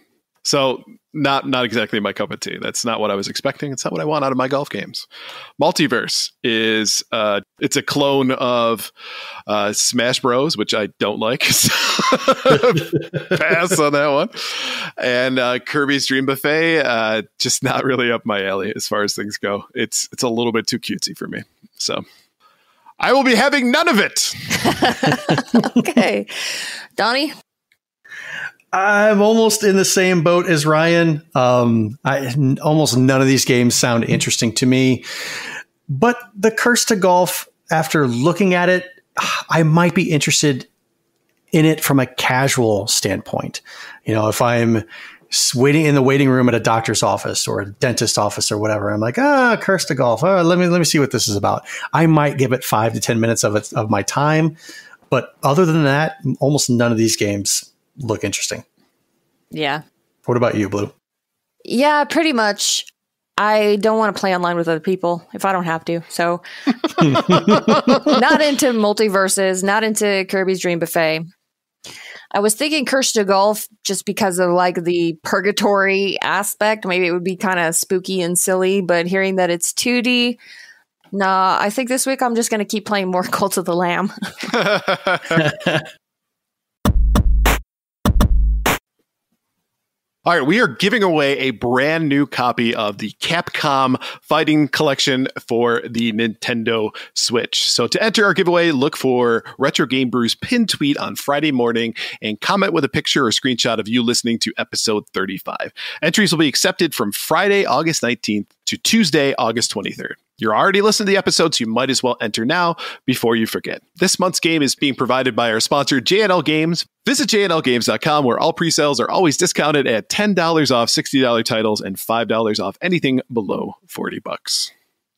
So not exactly my cup of tea. That's not what I was expecting. It's not what I want out of my golf games. Multiverse is it's a clone of Smash Bros, which I don't like. Pass on that one. And Kirby's Dream Buffet, just not really up my alley as far as things go. It's a little bit too cutesy for me. So I will be having none of it. Okay. Donnie? I'm almost in the same boat as Ryan. Almost none of these games sound interesting to me. But the Curse to Golf, after looking at it, I might be interested in it from a casual standpoint. You know, if I'm waiting in the waiting room at a doctor's office or a dentist office or whatever, I'm like, Curse to Golf. Let me see what this is about. I might give it 5 to 10 minutes of my time. But other than that, almost none of these games look interesting. Yeah. What about you, Blue? Yeah, pretty much. I don't want to play online with other people if I don't have to. So not into multiverses, not into Kirby's Dream Buffet. I was thinking Curse to Golf just because of like the purgatory aspect. Maybe it would be kind of spooky and silly, but hearing that it's 2D, nah, I think this week I'm just going to keep playing more Cult of the Lamb. All right, we are giving away a brand new copy of the Capcom Fighting Collection for the Nintendo Switch. So to enter our giveaway, look for Retro Game Brew's pinned tweet on Friday morning and comment with a picture or screenshot of you listening to episode 35. Entries will be accepted from Friday, August 19th to Tuesday, August 23rd. You're already listening to the episodes, you might as well enter now before you forget. This month's game is being provided by our sponsor, JNL Games. Visit jnlgames.com, where all pre-sales are always discounted at $10 off $60 titles and $5 off anything below $40.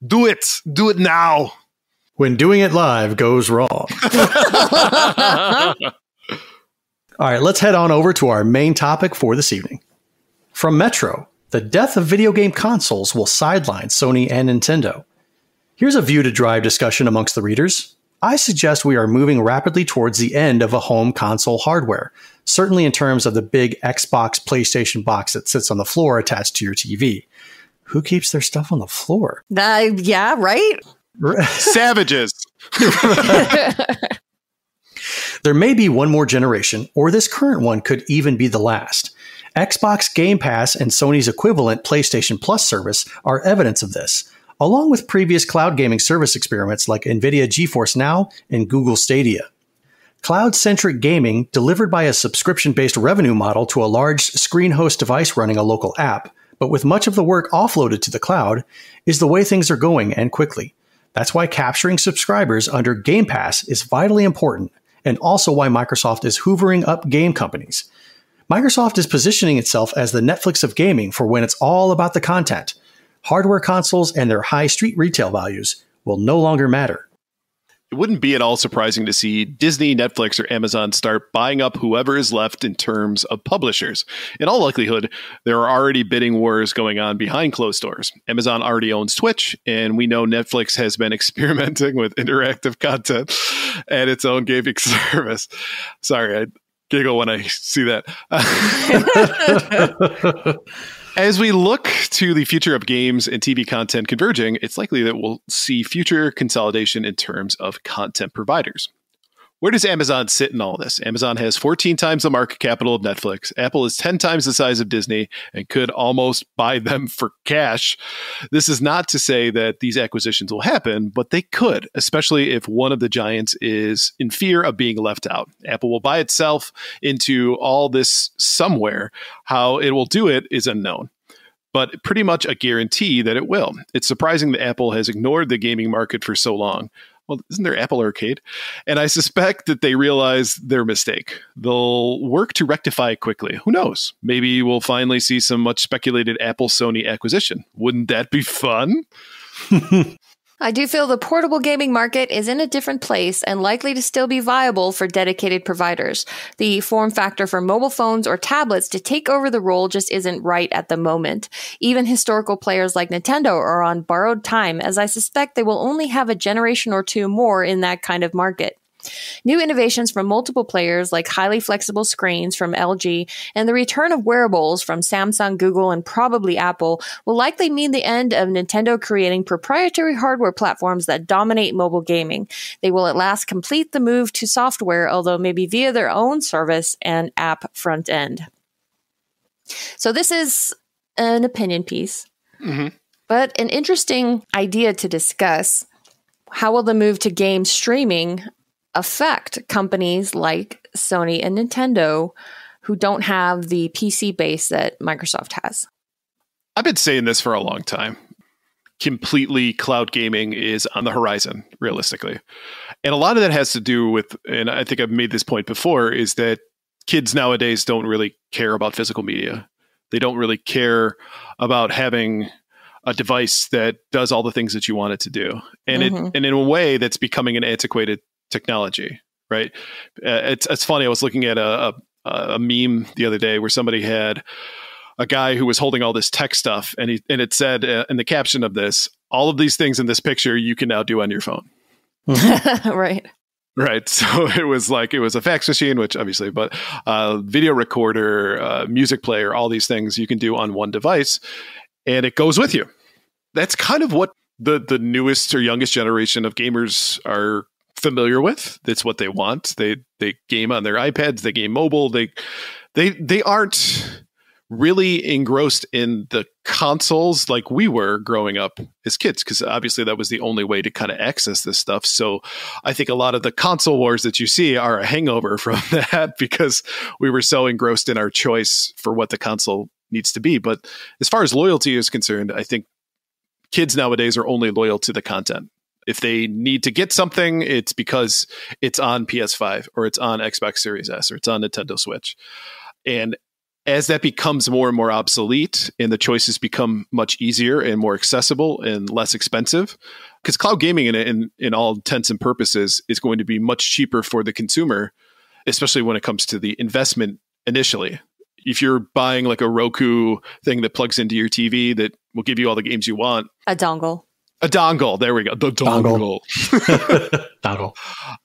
Do it! Do it now! When doing it live goes wrong. All right, let's head on over to our main topic for this evening. From Metro, the death of video game consoles will sideline Sony and Nintendo. Here's a view to drive discussion amongst the readers. I suggest we are moving rapidly towards the end of a home console hardware, certainly in terms of the big Xbox PlayStation box that sits on the floor attached to your TV. Who keeps their stuff on the floor? Yeah, right? Savages. There may be one more generation, or this current one could even be the last. Xbox Game Pass and Sony's equivalent PlayStation Plus service are evidence of this, along with previous cloud gaming service experiments like NVIDIA GeForce Now and Google Stadia. Cloud-centric gaming delivered by a subscription-based revenue model to a large screen host device running a local app, but with much of the work offloaded to the cloud, is the way things are going, and quickly. That's why capturing subscribers under Game Pass is vitally important, and also why Microsoft is hoovering up game companies. Microsoft is positioning itself as the Netflix of gaming for when it's all about the content. Hardware consoles and their high street retail values will no longer matter. It wouldn't be at all surprising to see Disney, Netflix, or Amazon start buying up whoever is left in terms of publishers. In all likelihood, there are already bidding wars going on behind closed doors. Amazon already owns Twitch, and we know Netflix has been experimenting with interactive content and its own gaming service. Sorry, I giggle when I see that. As we look to the future of games and TV content converging, it's likely that we'll see future consolidation in terms of content providers. Where does Amazon sit in all this? Amazon has 14 times the market capital of Netflix. Apple is 10 times the size of Disney and could almost buy them for cash. This is not to say that these acquisitions will happen, but they could, especially if one of the giants is in fear of being left out. Apple will buy itself into all this somewhere. How it will do it is unknown, but pretty much a guarantee that it will. It's surprising that Apple has ignored the gaming market for so long. Well, isn't there Apple Arcade? And I suspect that they realize their mistake. They'll work to rectify it quickly. Who knows? Maybe we'll finally see some much speculated Apple-Sony acquisition. Wouldn't that be fun? I do feel the portable gaming market is in a different place and likely to still be viable for dedicated providers. The form factor for mobile phones or tablets to take over the role just isn't right at the moment. Even historical players like Nintendo are on borrowed time, as I suspect they will only have a generation or two more in that kind of market. New innovations from multiple players like highly flexible screens from LG and the return of wearables from Samsung, Google, and probably Apple will likely mean the end of Nintendo creating proprietary hardware platforms that dominate mobile gaming. They will at last complete the move to software, although maybe via their own service and app front end. So this is an opinion piece, but an interesting idea to discuss. How will the move to game streaming affect companies like Sony and Nintendo who don't have the PC base that Microsoft has? I've been saying this for a long time. Completely cloud gaming is on the horizon, realistically. And a lot of that has to do with, and I think I've made this point before, is that kids nowadays don't really care about physical media. They don't really care about having a device that does all the things that you want it to do. And and in a way that's becoming an antiquated technology, right? It's funny. I was looking at a meme the other day where somebody had a guy who was holding all this tech stuff, and it said in the caption of this, all of these things in this picture you can now do on your phone. Right. Right. So it was a fax machine, which obviously, but video recorder, music player, all these things you can do on one device, and it goes with you. That's kind of what the newest or youngest generation of gamers are familiar with. That's what they want. They game on their iPads, they game mobile. They aren't really engrossed in the consoles like we were growing up as kids, because obviously that was the only way to kind of access this stuff. So I think a lot of the console wars that you see are a hangover from that, because we were so engrossed in our choice for what the console needs to be. But as far as loyalty is concerned, I think kids nowadays are only loyal to the content. If they need to get something, it's because it's on PS5 or it's on Xbox Series S or it's on Nintendo Switch. And as that becomes more and more obsolete and the choices become much easier and more accessible and less expensive, because cloud gaming in all intents and purposes is going to be much cheaper for the consumer, especially when it comes to the investment initially. If you're buying like a Roku thing that plugs into your TV that will give you all the games you want. A dongle. A dongle. There we go. The dongle. Dongle.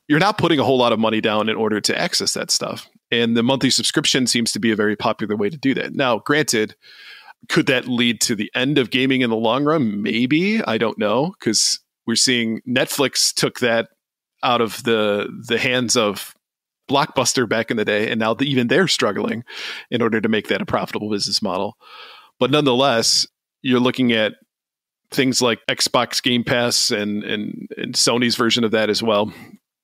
You're not putting a whole lot of money down in order to access that stuff. And the monthly subscription seems to be a very popular way to do that. Now, granted, could that lead to the end of gaming in the long run? Maybe. I don't know. Because we're seeing Netflix took that out of the hands of Blockbuster back in the day. And now even they're struggling in order to make that a profitable business model. But nonetheless, you're looking at things like Xbox Game Pass and Sony's version of that as well,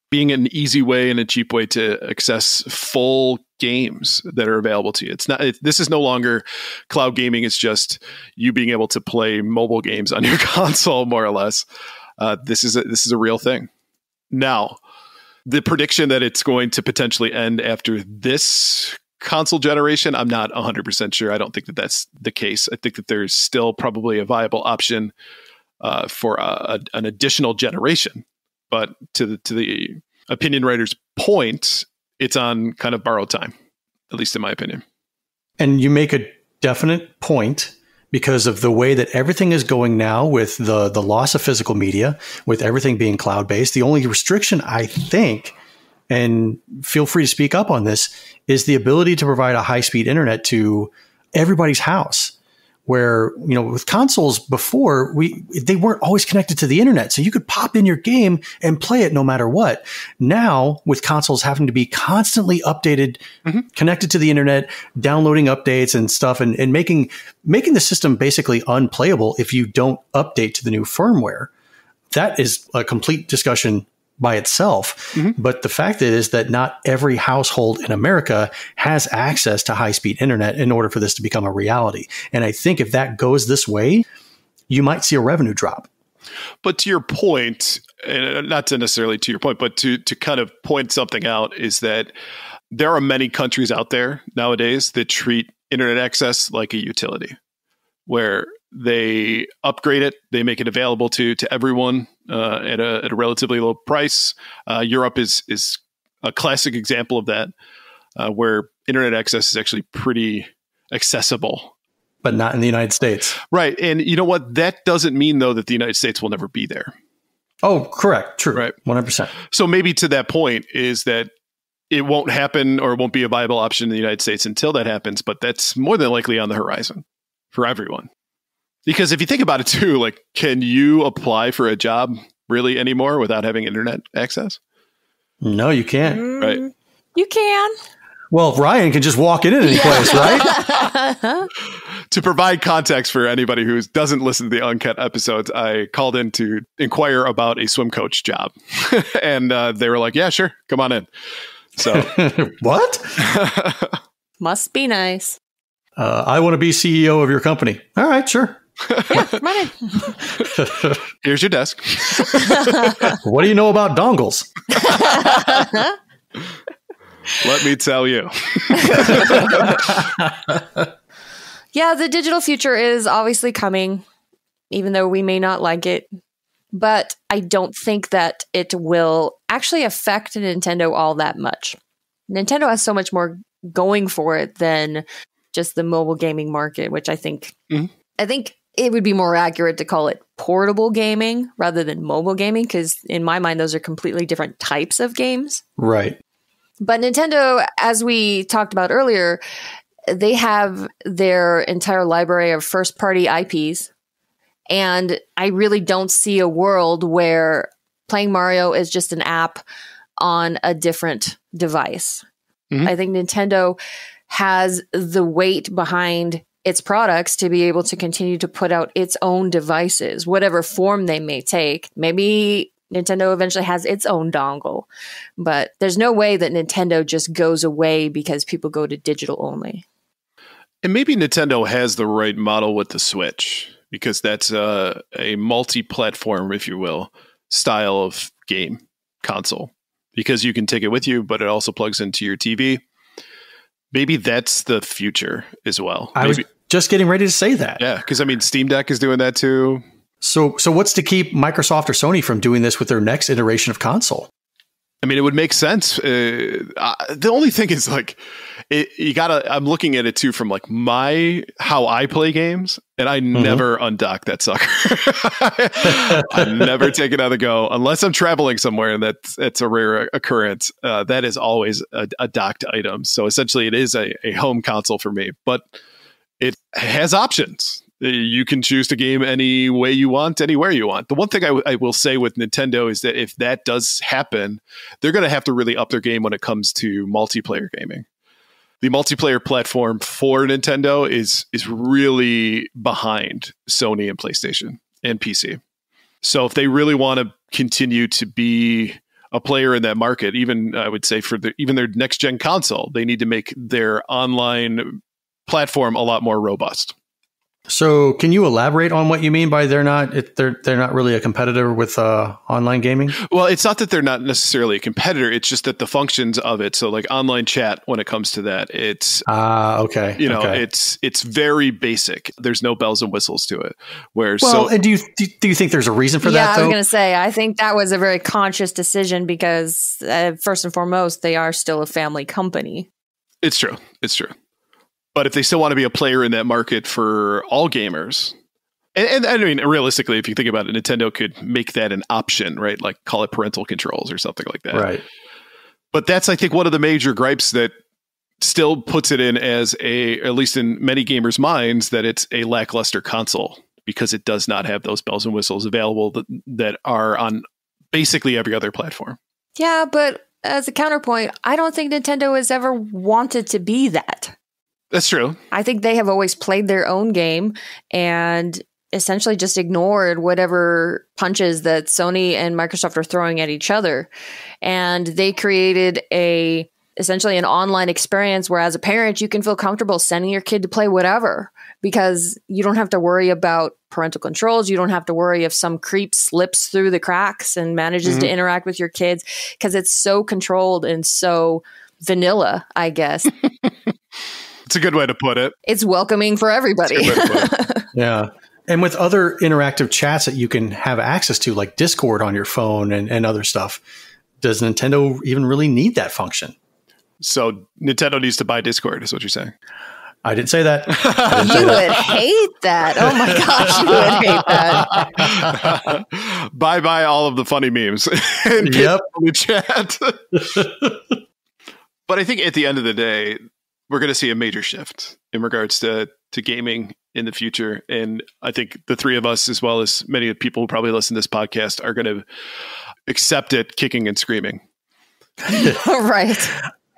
being an easy way and a cheap way to access full games that are available to you. This is no longer cloud gaming. It's just you being able to play mobile games on your console, more or less. This is a real thing. Now, the prediction that it's going to potentially end after this console generation, I'm not 100% sure. I don't think that that's the case. I think that there's still probably a viable option for an additional generation. But to the opinion writer's point, it's on kind of borrowed time, at least in my opinion. And you make a definite point because of the way that everything is going now with the loss of physical media, with everything being cloud-based. The only restriction, I think, and feel free to speak up on this, is the ability to provide a high-speed internet to everybody's house. Where, with consoles before, they weren't always connected to the internet. So you could pop in your game and play it no matter what. Now, with consoles having to be constantly updated, connected to the internet, downloading updates and stuff, and making the system basically unplayable if you don't update to the new firmware. That is a complete discussion by itself. But the fact is that not every household in America has access to high-speed internet in order for this to become a reality. And I think if that goes this way, you might see a revenue drop. But to your point, and not to necessarily to your point, but to kind of point something out, is that there are many countries out there nowadays that treat internet access like a utility, where they upgrade it, they make it available to everyone at a relatively low price. Europe is a classic example of that, where internet access is actually pretty accessible. But not in the United States. Right. And you know what? That doesn't mean, though, that the United States will never be there. Oh, correct. True. Right. 100%. So maybe to that point is that it won't happen or it won't be a viable option in the United States until that happens. But that's more than likely on the horizon for everyone. Because if you think about it, too, like, can you apply for a job really anymore without having internet access? No, you can't. Right. You can. Well, Ryan can just walk in at any place, right? To provide context for anybody who doesn't listen to the Uncut episodes, I called in to inquire about a swim coach job. And they were like, yeah, sure. Come on in. So What? Must be nice. I want to be CEO of your company. All right, sure. Yeah, come on in. Here's your desk. What do you know about dongles? Let me tell you. Yeah, the digital future is obviously coming, even though we may not like it. But I don't think that it will actually affect Nintendo all that much. Nintendo has so much more going for it than just the mobile gaming market, which I think it would be more accurate to call it portable gaming rather than mobile gaming, because in my mind, those are completely different types of games. Right. But Nintendo, as we talked about earlier, they have their entire library of first-party IPs. And I really don't see a world where playing Mario is just an app on a different device. I think Nintendo has the weight behind its products to be able to continue to put out its own devices, whatever form they may take. Maybe Nintendo eventually has its own dongle, but there's no way that Nintendo just goes away because people go to digital only. And maybe Nintendo has the right model with the Switch, because that's a multi-platform, if you will, style of game console, because you can take it with you, but it also plugs into your TV. Maybe that's the future as well. I was just getting ready to say that. Yeah, because I mean, Steam Deck is doing that too. So what's to keep Microsoft or Sony from doing this with their next iteration of console? I mean, it would make sense. The only thing is, like, I'm looking at it too from like how I play games, and I never undock that sucker. I never take it out of the go unless I'm traveling somewhere, and that's a rare occurrence. That is always a docked item. So essentially, it is a home console for me, but it has options. You can choose to game any way you want, anywhere you want. The one thing I will say with Nintendo is that if that does happen, they're going to have to really up their game when it comes to multiplayer gaming. The multiplayer platform for Nintendo is really behind Sony and PlayStation and PC. So if they really want to continue to be a player in that market, even I would say for even their next gen console, they need to make their online platform a lot more robust. So can you elaborate on what you mean by they're not really a competitor with online gaming? Well, it's not that they're not necessarily a competitor. It's just that the functions of it. So like online chat, when it comes to that, it's okay. It's very basic. There's no bells and whistles to it. And do you think there's a reason for that? Yeah, I was though? going to say, I think that was a very conscious decision because first and foremost, they are still a family company. It's true. But if they still want to be a player in that market for all gamers, and I mean, realistically, if you think about it, Nintendo could make that an option, right? Like call it parental controls or something like that. Right. But that's, I think, one of the major gripes that still puts it in as at least in many gamers' minds, that it's a lackluster console because it does not have those bells and whistles available that are on basically every other platform. Yeah, but as a counterpoint, I don't think Nintendo has ever wanted to be that. That's true. I think they have always played their own game and essentially just ignored whatever punches that Sony and Microsoft are throwing at each other. And they created essentially an online experience where as a parent, you can feel comfortable sending your kid to play whatever because you don't have to worry about parental controls. You don't have to worry if some creep slips through the cracks and manages to interact with your kids because it's so controlled and so vanilla, I guess. It's a good way to put it. It's welcoming for everybody. Yeah. And with other interactive chats that you can have access to, like Discord on your phone and other stuff, does Nintendo even really need that function? So Nintendo needs to buy Discord, is what you're saying. I didn't say that. You would hate that. Oh my gosh, you would hate that. Bye all of the funny memes. In the chat. But I think at the end of the day, we're going to see a major shift in regards to gaming in the future. And I think the three of us, as well as many of the people who probably listen to this podcast, are going to accept it kicking and screaming. Right.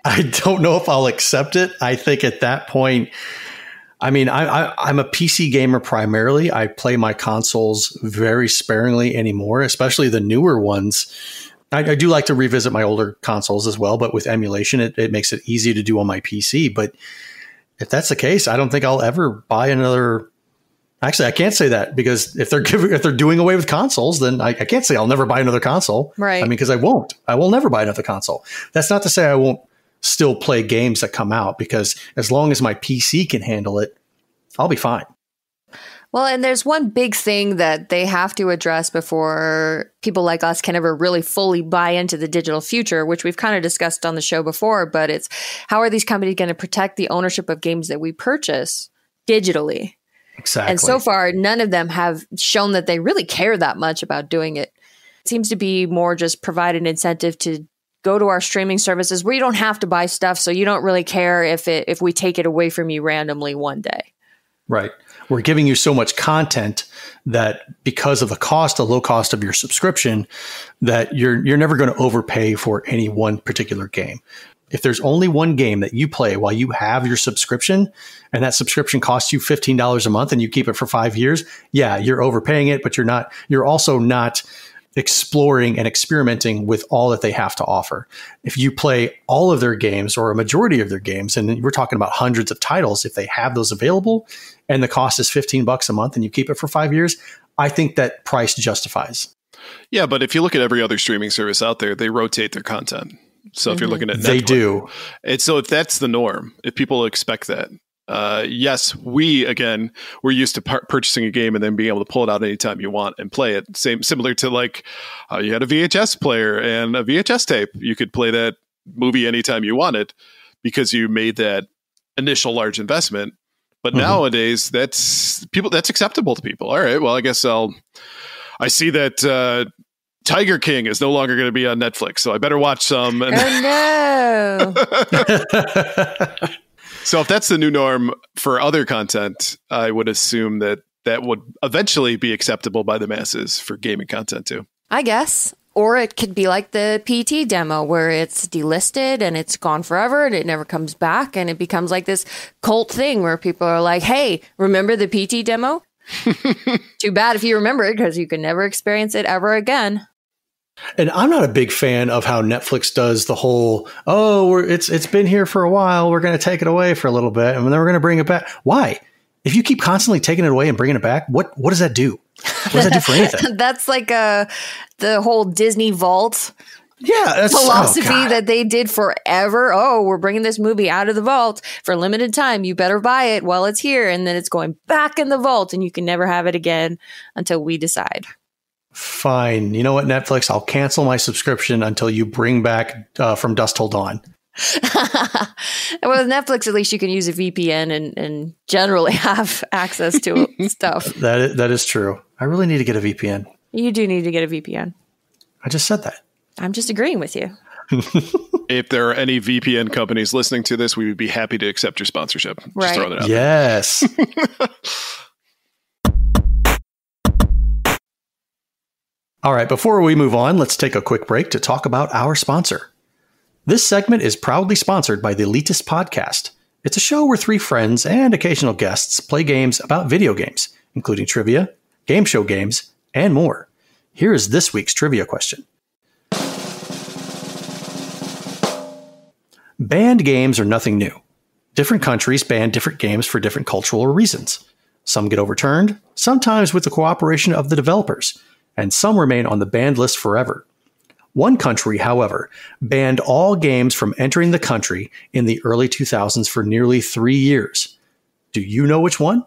I don't know if I'll accept it. I think at that point, I mean, I'm a PC gamer primarily. I play my consoles very sparingly anymore, especially the newer ones. I do like to revisit my older consoles as well, but with emulation, it makes it easy to do on my PC. But if that's the case, I don't think I'll ever buy another. Actually, I can't say that, because if they're doing away with consoles, then I can't say I'll never buy another console. Right. I mean, because I won't. I will never buy another console. That's not to say I won't still play games that come out, because as long as my PC can handle it, I'll be fine. Well, and there's one big thing that they have to address before people like us can ever really fully buy into the digital future, which we've kind of discussed on the show before, but it's how are these companies going to protect the ownership of games that we purchase digitally? Exactly. And so far, none of them have shown that they really care that much about doing it. It seems to be more just provide an incentive to go to our streaming services where you don't have to buy stuff, so you don't really care if we take it away from you randomly one day. Right. We're giving you so much content that because of the low cost of your subscription, that you're never going to overpay for any one particular game. If there's only one game that you play while you have your subscription, and that subscription costs you $15 a month and you keep it for 5 years, yeah, you're overpaying it, but you're also not exploring and experimenting with all that they have to offer. If you play all of their games or a majority of their games, and we're talking about hundreds of titles, if they have those available and the cost is $15 a month and you keep it for 5 years, I think that price justifies. Yeah, but if you look at every other streaming service out there, they rotate their content. So if you're looking at Netflix, they do. And so if that's the norm, if people expect that, yes, we're used to purchasing a game and then being able to pull it out anytime you want and play it. Similar to like you had a VHS player and a VHS tape. You could play that movie anytime you wanted because you made that initial large investment. But nowadays, that's acceptable to people. All right, well, I guess I see that Tiger King is no longer going to be on Netflix, so I better watch some. Oh, no. So if that's the new norm for other content, I would assume that would eventually be acceptable by the masses for gaming content too. I guess. Or it could be like the PT demo where it's delisted and it's gone forever and it never comes back. And it becomes like this cult thing where people are like, hey, remember the PT demo? Too bad if you remember it, because you can never experience it ever again. And I'm not a big fan of how Netflix does the whole, it's been here for a while, we're going to take it away for a little bit, and then we're going to bring it back. Why? If you keep constantly taking it away and bringing it back, what does that do? What does that do for anything? That's like the whole Disney Vault that's philosophy that they did forever. Oh, we're bringing this movie out of the vault for a limited time. You better buy it while it's here, and then it's going back in the vault, and you can never have it again until we decide. Fine. You know what, Netflix? I'll cancel my subscription until you bring back From Dusk Till Dawn. Well, with Netflix, at least you can use a VPN and generally have access to stuff. That is true. I really need to get a VPN. You do need to get a VPN. I just said that. I'm just agreeing with you. If there are any VPN companies listening to this, we would be happy to accept your sponsorship. Right. Just throwing it out yes. All right, before we move on, let's take a quick break to talk about our sponsor. This segment is proudly sponsored by the Elitist Podcast. It's a show where three friends and occasional guests play games about video games, including trivia, game show games, and more. Here is this week's trivia question. Banned games are nothing new. Different countries ban different games for different cultural reasons. Some get overturned, sometimes with the cooperation of the developers, and some remain on the banned list forever. One country, however, banned all games from entering the country in the early 2000s for nearly 3 years. Do you know which one?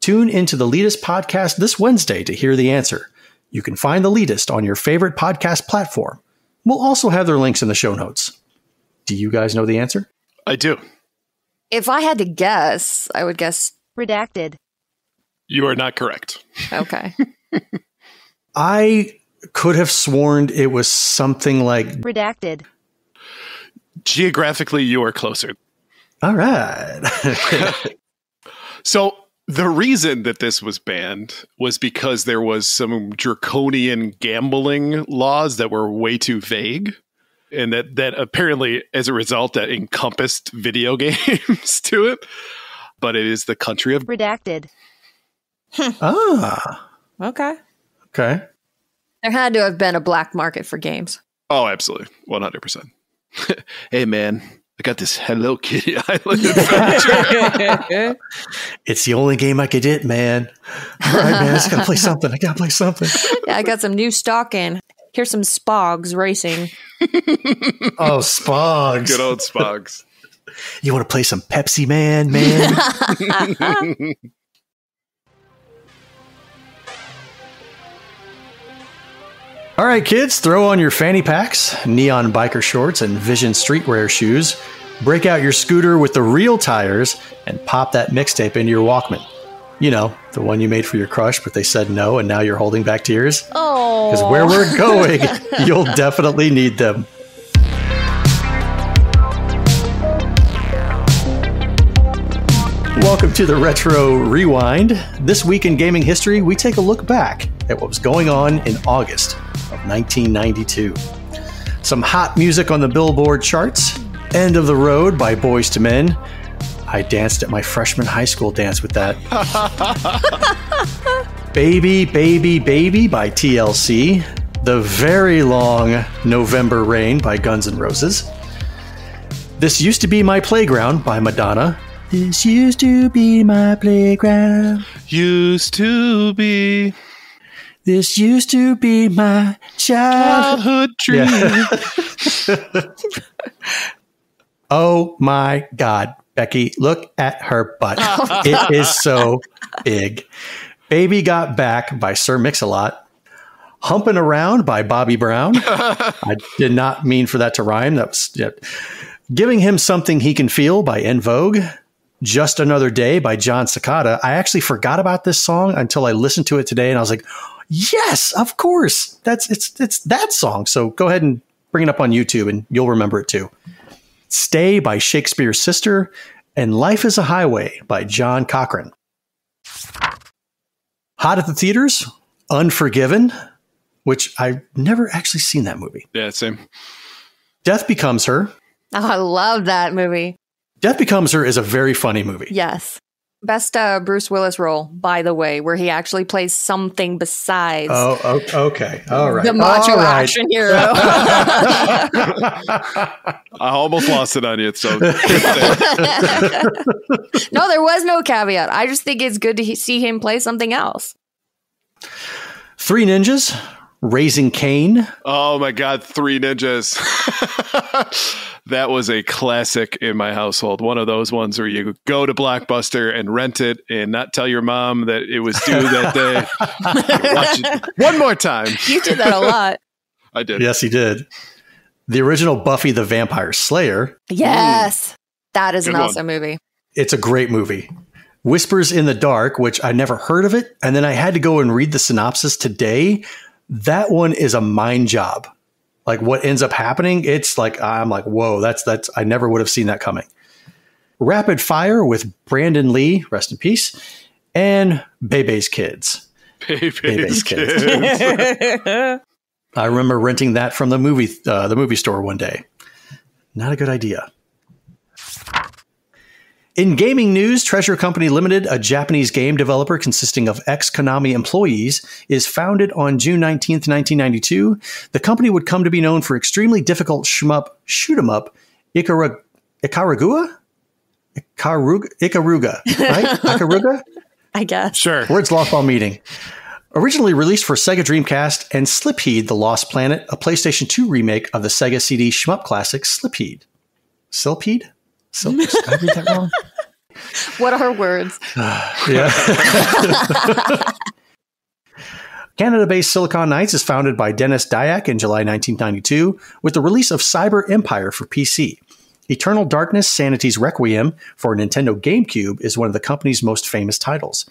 Tune into the Elitist podcast this Wednesday to hear the answer. You can find the Elitist on your favorite podcast platform. We'll also have their links in the show notes. Do you guys know the answer? I do. If I had to guess, I would guess redacted. You are not correct. Okay. I could have sworn it was something like redacted. Geographically, you are closer. All right. So the reason that this was banned was because there was some draconian gambling laws that were way too vague. And that apparently, as a result, that encompassed video games to it. But it is the country of redacted. Ah. Okay. Okay. There had to have been a black market for games. Oh, absolutely. 100%. Hey, man, I got this Hello Kitty Island adventure. It's the only game I could get, man. All right, man, I just gotta play something. Yeah, I got some new stock in. Here's some Spogs racing. Oh, Spogs. Good old Spogs. You want to play some Pepsi Man? All right, kids, throw on your fanny packs, neon biker shorts, and Vision streetwear shoes. Break out your scooter with the real tires and pop that mixtape into your Walkman. You know, the one you made for your crush, but they said no, and now you're holding back tears. Oh. Because where we're going, you'll definitely need them. Welcome to the Retro Rewind. This week in gaming history, we take a look back at what was going on in August of 1992. Some hot music on the Billboard charts. End of the Road by Boyz II Men. I danced at my freshman high school dance with that. Baby, Baby, Baby by TLC. The very long November Rain by Guns N' Roses. This Used to Be My Playground by Madonna. This used to be my playground. Used to be. This used to be my childhood dream. Yeah. Oh my God, Becky, look at her butt. It is so big. Baby Got Back by Sir Mix-a-Lot. Humpin' Around by Bobby Brown. I did not mean for that to rhyme. That was Giving Him Something He Can Feel by En Vogue. Just Another Day by John Cicada. I actually forgot about this song until I listened to it today, and I was like, yes, of course. It's that song. So go ahead and bring it up on YouTube, and you'll remember it too. Stay by Shakespeare's Sister, and Life is a Highway by John Cochran. Hot at the theaters, Unforgiven, which I've never actually seen that movie. Yeah, same. Death Becomes Her. Oh, I love that movie. Death Becomes Her is a very funny movie. Yes. Best Bruce Willis role, by the way, where he actually plays something besides okay. All right. the macho action hero. I almost lost it on you. So No, there was no caveat. I just think it's good to see him play something else. Three Ninjas, Raising Cain. Oh my God, Three Ninjas. That was a classic in my household. One of those ones where you go to Blockbuster and rent it and not tell your mom that it was due that day. Watch it one more time. You did that a lot. I did. Yes, he did. The original Buffy the Vampire Slayer. Yes. That is Good an one. awesome movie. It's a great movie. Whispers in the Dark, which I never heard of it. And then I had to go and read the synopsis today. That one is a mind job. Like what ends up happening, it's like, I'm like, whoa, that's, I never would have seen that coming. Rapid Fire with Brandon Lee, rest in peace, and Bebe's Kids. Bebe's Kids. I remember renting that from the movie store one day. Not a good idea. In gaming news, Treasure Company Limited, a Japanese game developer consisting of ex-Konami employees, is founded on June 19th, 1992. The company would come to be known for extremely difficult shoot-'em-up Ikaruga, right? Ikaruga? I guess. Sure. Words lost while meeting. Originally released for Sega Dreamcast and Slipheed The Lost Planet, a PlayStation 2 remake of the Sega CD shmup classic Slipheed. Slipheed? Did I read that wrong? What are words? Yeah. Canada-based Silicon Knights is founded by Dennis Dyack in July 1992 with the release of Cyber Empire for PC. Eternal Darkness: Sanity's Requiem for Nintendo GameCube is one of the company's most famous titles.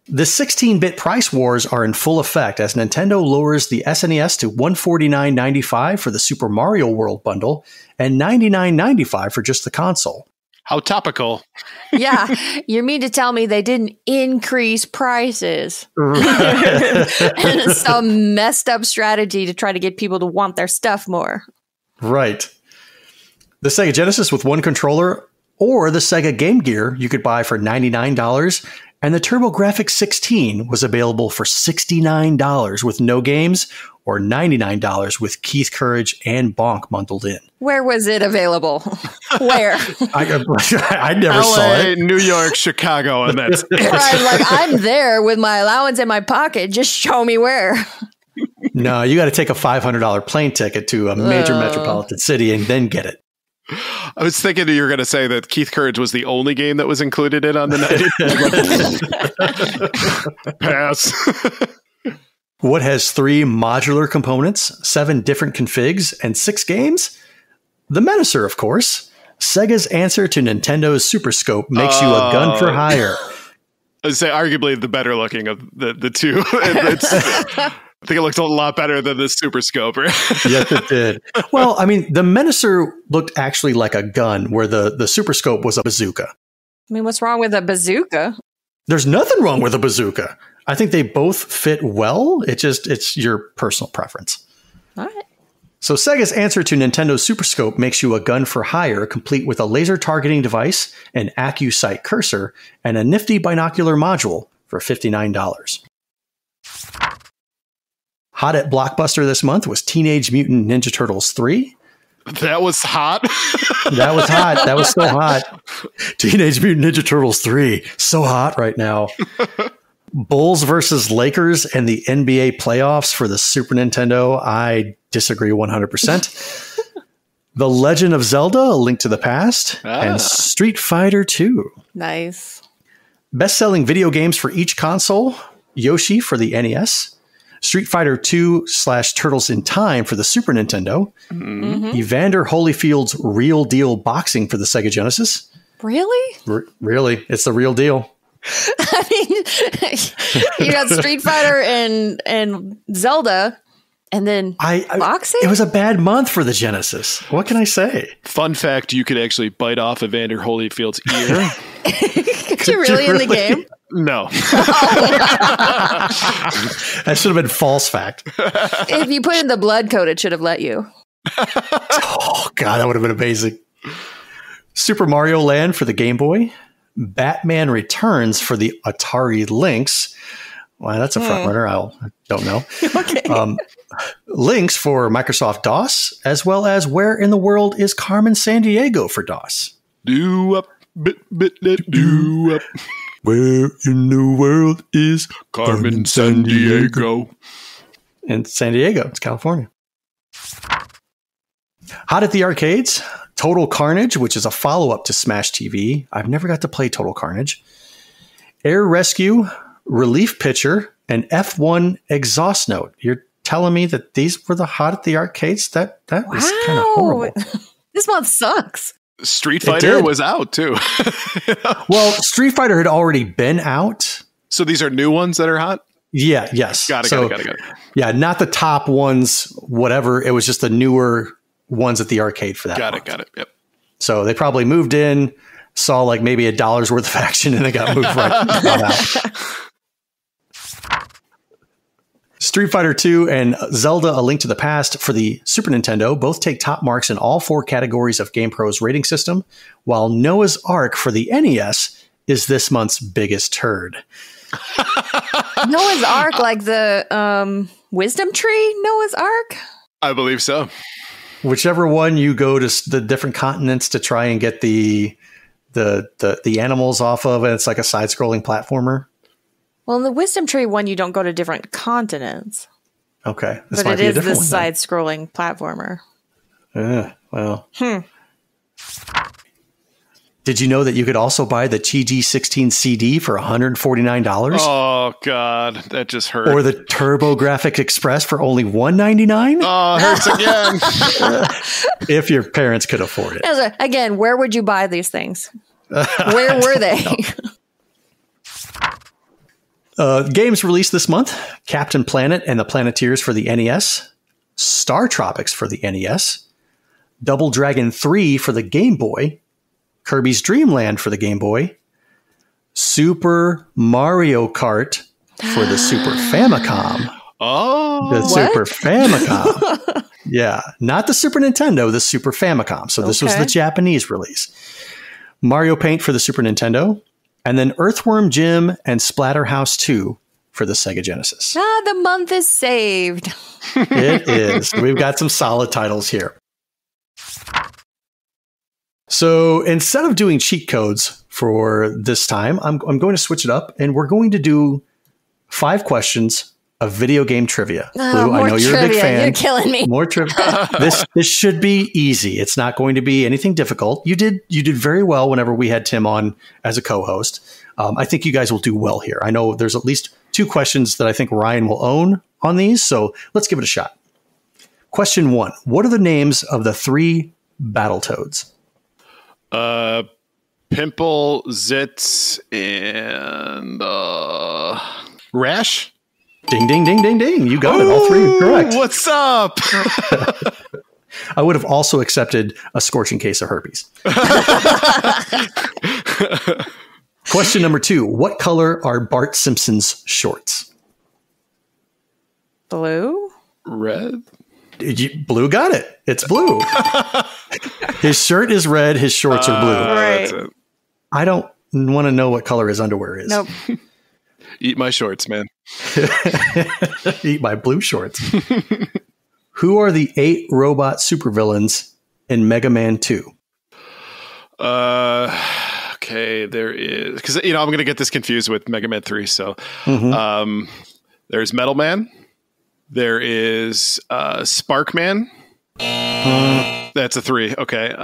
The 16-bit price wars are in full effect as Nintendo lowers the SNES to $149.95 for the Super Mario World bundle and $99.95 for just the console. How topical. Yeah, you mean to tell me they didn't increase prices? Some messed up strategy to try to get people to want their stuff more. Right. The Sega Genesis with one controller or the Sega Game Gear you could buy for $99, and the TurboGrafx 16 was available for $69 with no games or $99 with Keith Courage and Bonk bundled in. Where was it available? Where? I never LA, saw it. New York, Chicago, and that's it. Right, like I'm there with my allowance in my pocket. Just show me where. No, you got to take a $500 plane ticket to a major metropolitan city and then get it. I was thinking you were going to say that Keith Courage was the only game that was included in on the night. Pass. What has 3 modular components, 7 different configs, and 6 games? The Menacer, of course. Sega's answer to Nintendo's Super Scope makes you a gun for hire. I'd say arguably the better looking of the two. I think it looked a lot better than the Super Scope, right? Yes, it did. Well, I mean, the Menacer looked actually like a gun, where the Super Scope was a bazooka. I mean, what's wrong with a bazooka? There's nothing wrong with a bazooka. I think they both fit well. It's your personal preference. All right. So Sega's answer to Nintendo's Super Scope makes you a gun for hire, complete with a laser targeting device, an AccuSight cursor, and a nifty binocular module for $59. Hot at Blockbuster this month was Teenage Mutant Ninja Turtles 3. That was hot. That was hot. That was so hot. Teenage Mutant Ninja Turtles 3. So hot right now. Bulls versus Lakers and the NBA playoffs for the Super Nintendo. I disagree 100%. The Legend of Zelda: A Link to the Past. And Street Fighter 2. Nice. Best-selling video games for each console. Yoshi for the NES. Street Fighter 2/Turtles in Time for the Super Nintendo. Mm-hmm. Evander Holyfield's Real Deal Boxing for the Sega Genesis. Really? Really. It's the real deal. I mean, you got Street Fighter and Zelda, and then boxing? It was a bad month for the Genesis. What can I say? Fun fact, you could actually bite off Evander Holyfield's ear. Could you really in the game? No. That should have been false fact. If you put in the blood code, it should have let you. Oh, God, that would have been amazing. Super Mario Land for the Game Boy. Batman Returns for the Atari Lynx. Well, that's a front runner. I don't know. Okay. Lynx for Microsoft DOS, as well as Where in the World is Carmen Sandiego for DOS. Do up, do up. Where in the world is Carmen Sandiego? In San Diego, it's California. Hot at the arcades, Total Carnage, which is a follow-up to Smash TV. I've never got to play Total Carnage. Air Rescue, Relief Pitcher, and F1 Exhaust Note. You're telling me that these were the hot at the arcades? That was kind of horrible. This month sucks. Street Fighter was out too. Well, Street Fighter had already been out. So these are new ones that are hot? Yeah, yes. Got it. Yeah, not the top ones, whatever. It was just the newer ones at the arcade for that. Got it. Yep. So they probably moved in, saw like maybe $1 worth of action, and they got moved right out. Street Fighter 2 and Zelda: A Link to the Past for the Super Nintendo both take top marks in all 4 categories of GamePro's rating system, while Noah's Ark for the NES is this month's biggest turd. Noah's Ark, like the wisdom tree Noah's Ark? I believe so. Whichever one you go to the different continents to try and get the animals off of, and it's like a side-scrolling platformer. Well, in the wisdom tree one, you don't go to different continents. Okay. But it is the side-scrolling platformer. Well. Did you know that you could also buy the TG16 CD for $149? Oh, God. That just hurt. Or the TurboGrafx Express for only $199? Oh, it hurts again. If your parents could afford it. Again, where would you buy these things? Where were they? Games released this month: Captain Planet and the Planeteers for the NES, Star Tropics for the NES, Double Dragon 3 for the Game Boy, Kirby's Dream Land for the Game Boy, Super Mario Kart for the Super Famicom. Oh, the Super Famicom. Yeah, not the Super Nintendo, the Super Famicom. So this was the Japanese release. Mario Paint for the Super Nintendo, and then Earthworm Jim and Splatterhouse 2 for the Sega Genesis. The month is saved. It is. We've got some solid titles here. So instead of doing cheat codes for this time, I'm going to switch it up, and we're going to do 5 questions of video game trivia. Blue, I know you're a big fan. You're killing me. More trivia. This should be easy. It's not going to be anything difficult. You did very well whenever we had Tim on as a co-host. I think you guys will do well here. I know there's at least 2 questions that I think Ryan will own on these, so let's give it a shot. Question 1. What are the names of the 3 Battletoads? Pimple, Zitz, and Rash. Ding, ding, ding, ding, ding. You got it. All 3 correct. What's up? I would have also accepted a scorching case of herpes. Question number 2. What color are Bart Simpson's shorts? Blue? Red? Blue got it. It's blue. His shirt is red. His shorts are blue. Right. I don't want to know what color his underwear is. Nope. Eat my shorts, man. Eat my blue shorts. Who are the 8 robot supervillains in Mega Man 2? Okay, there is... Because, I'm going to get this confused with Mega Man 3, so... There's Metal Man. There is Sparkman. That's a 3. Okay.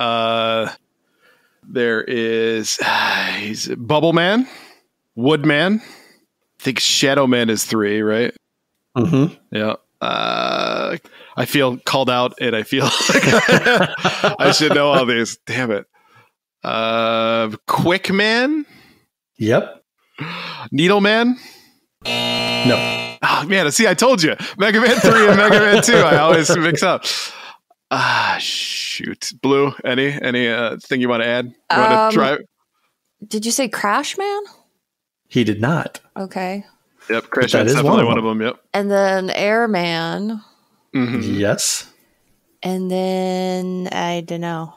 There is he's Bubble Man, Woodman. I think Shadow Man is 3, right? Mm-hmm. Yeah. I feel called out, and I feel like I should know all these. Damn it. Quick Man. Yep. Needle Man. No. Oh, man, see, I told you. Mega Man 3 and Mega Man 2. I always mix up. Shoot. Blue, any thing you want to add? You want to try? Did you say Crash Man? He did not. Okay. Yep, Crash Man's definitely one of them. Yep. And then Airman. Mm-hmm. Yes. And then, I don't know.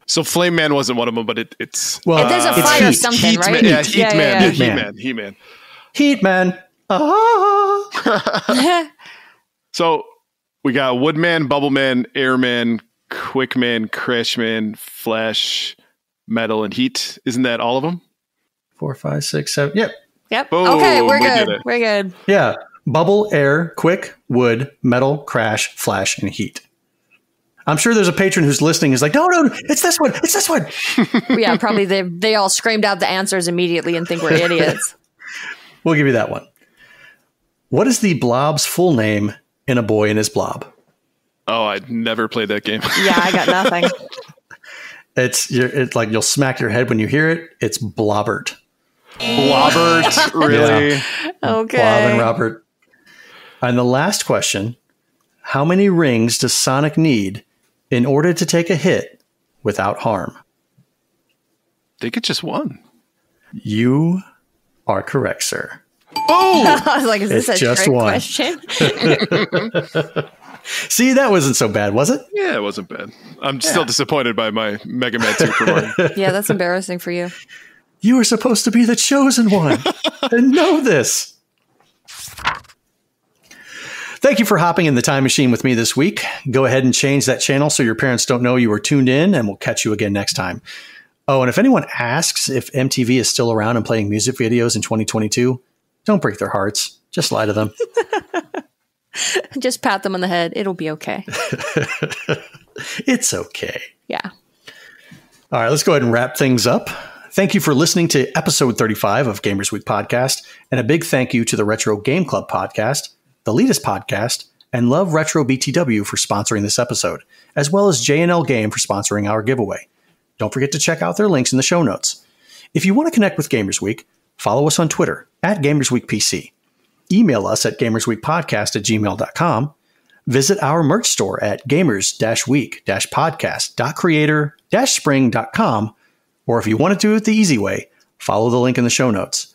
So Flame Man wasn't one of them, but it's... Well, there's a fire or something, Heat right? Man. Yeah, Heat Man. Heat Man. So we got Woodman, Bubbleman, Airman, Quickman, Crashman, Flash, Metal, and Heat. Isn't that all of them? 4, 5, 6, 7. Yep. Boom, okay, we're good. We're good. Yeah. Bubble, Air, Quick, Wood, Metal, Crash, Flash, and Heat. I'm sure there's a patron who's listening who's like, no, it's this one. It's this one. Yeah, probably they all screamed out the answers immediately and think we're idiots. We'll give you that one. What is the Blob's full name in A Boy and His Blob? Oh, I never played that game. Yeah, I got nothing. It's like you'll smack your head when you hear it. It's Blobbert. Blobbert, really? Yeah. Okay. Blob and Robert. And the last question, how many rings does Sonic need in order to take a hit without harm? I think it's just one. You are correct, sir. Oh! I was like, is this It's a just trick one. question? See, that wasn't so bad, was it? Yeah, it wasn't bad. I'm still disappointed by my Mega Man 2 performance. Yeah, that's embarrassing for you. You were supposed to be the chosen one and know this. Thank you for hopping in the time machine with me this week. Go ahead and change that channel so your parents don't know you were tuned in, and we'll catch you again next time. Oh, and if anyone asks if MTV is still around and playing music videos in 2022, don't break their hearts. Just lie to them. Just pat them on the head. It'll be okay. It's okay. Yeah. All right, let's go ahead and wrap things up. Thank you for listening to episode 35 of Gamers Week Podcast, and a big thank you to the Retro Game Club Podcast, the Leadus Podcast, and Love Retro BTW for sponsoring this episode, as well as J&L Game for sponsoring our giveaway. Don't forget to check out their links in the show notes. If you want to connect with Gamers Week, follow us on Twitter at GamersWeekPC. Email us at gamersweekpodcast@gmail.com. Visit our merch store at gamers-week-podcast.creator-spring.com. Or if you want to do it the easy way, follow the link in the show notes.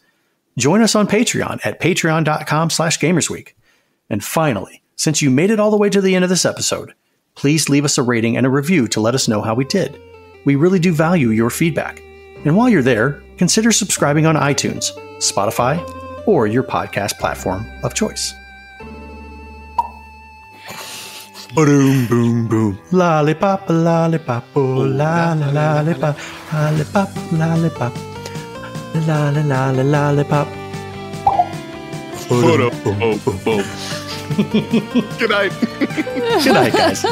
Join us on Patreon at patreon.com/gamersweek. And finally, since you made it all the way to the end of this episode, please leave us a rating and a review to let us know how we did. We really do value your feedback. And while you're there, consider subscribing on iTunes, Spotify, or your podcast platform of choice. Boom, boom, boom. Lollipop, lollipop, oh, lollipop, lollipop, lollipop, lollipop. Boom, boom, boom. Good night. Good night, guys.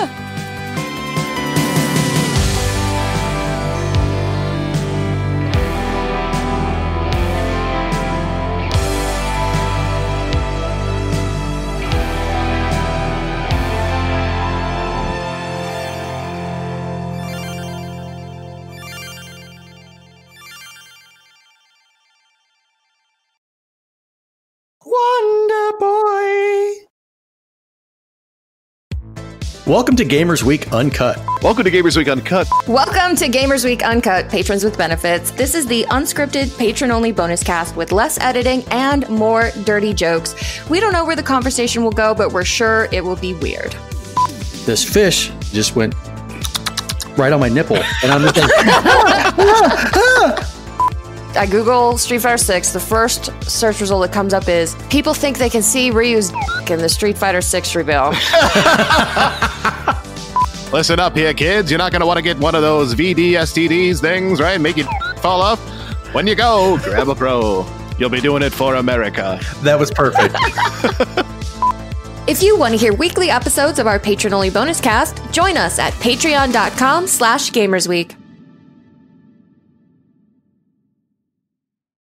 Wonder Boy. Welcome to Gamers Week Uncut. Welcome to Gamers Week Uncut. Welcome to Gamers Week Uncut, patrons with benefits. This is the unscripted, patron-only bonus cast with less editing and more dirty jokes. We don't know where the conversation will go, but we're sure it will be weird. This fish just went right on my nipple, and I'm just like, I Google Street Fighter 6. The first search result that comes up is people think they can see Ryu's in the Street Fighter 6 reveal. Listen up here, kids. You're not going to want to get one of those VD-STDs things, right? Make it fall off. When you go, grab a pro. You'll be doing it for America. that was perfect. If you want to hear weekly episodes of our patron-only bonus cast, join us at patreon.com/gamersweek.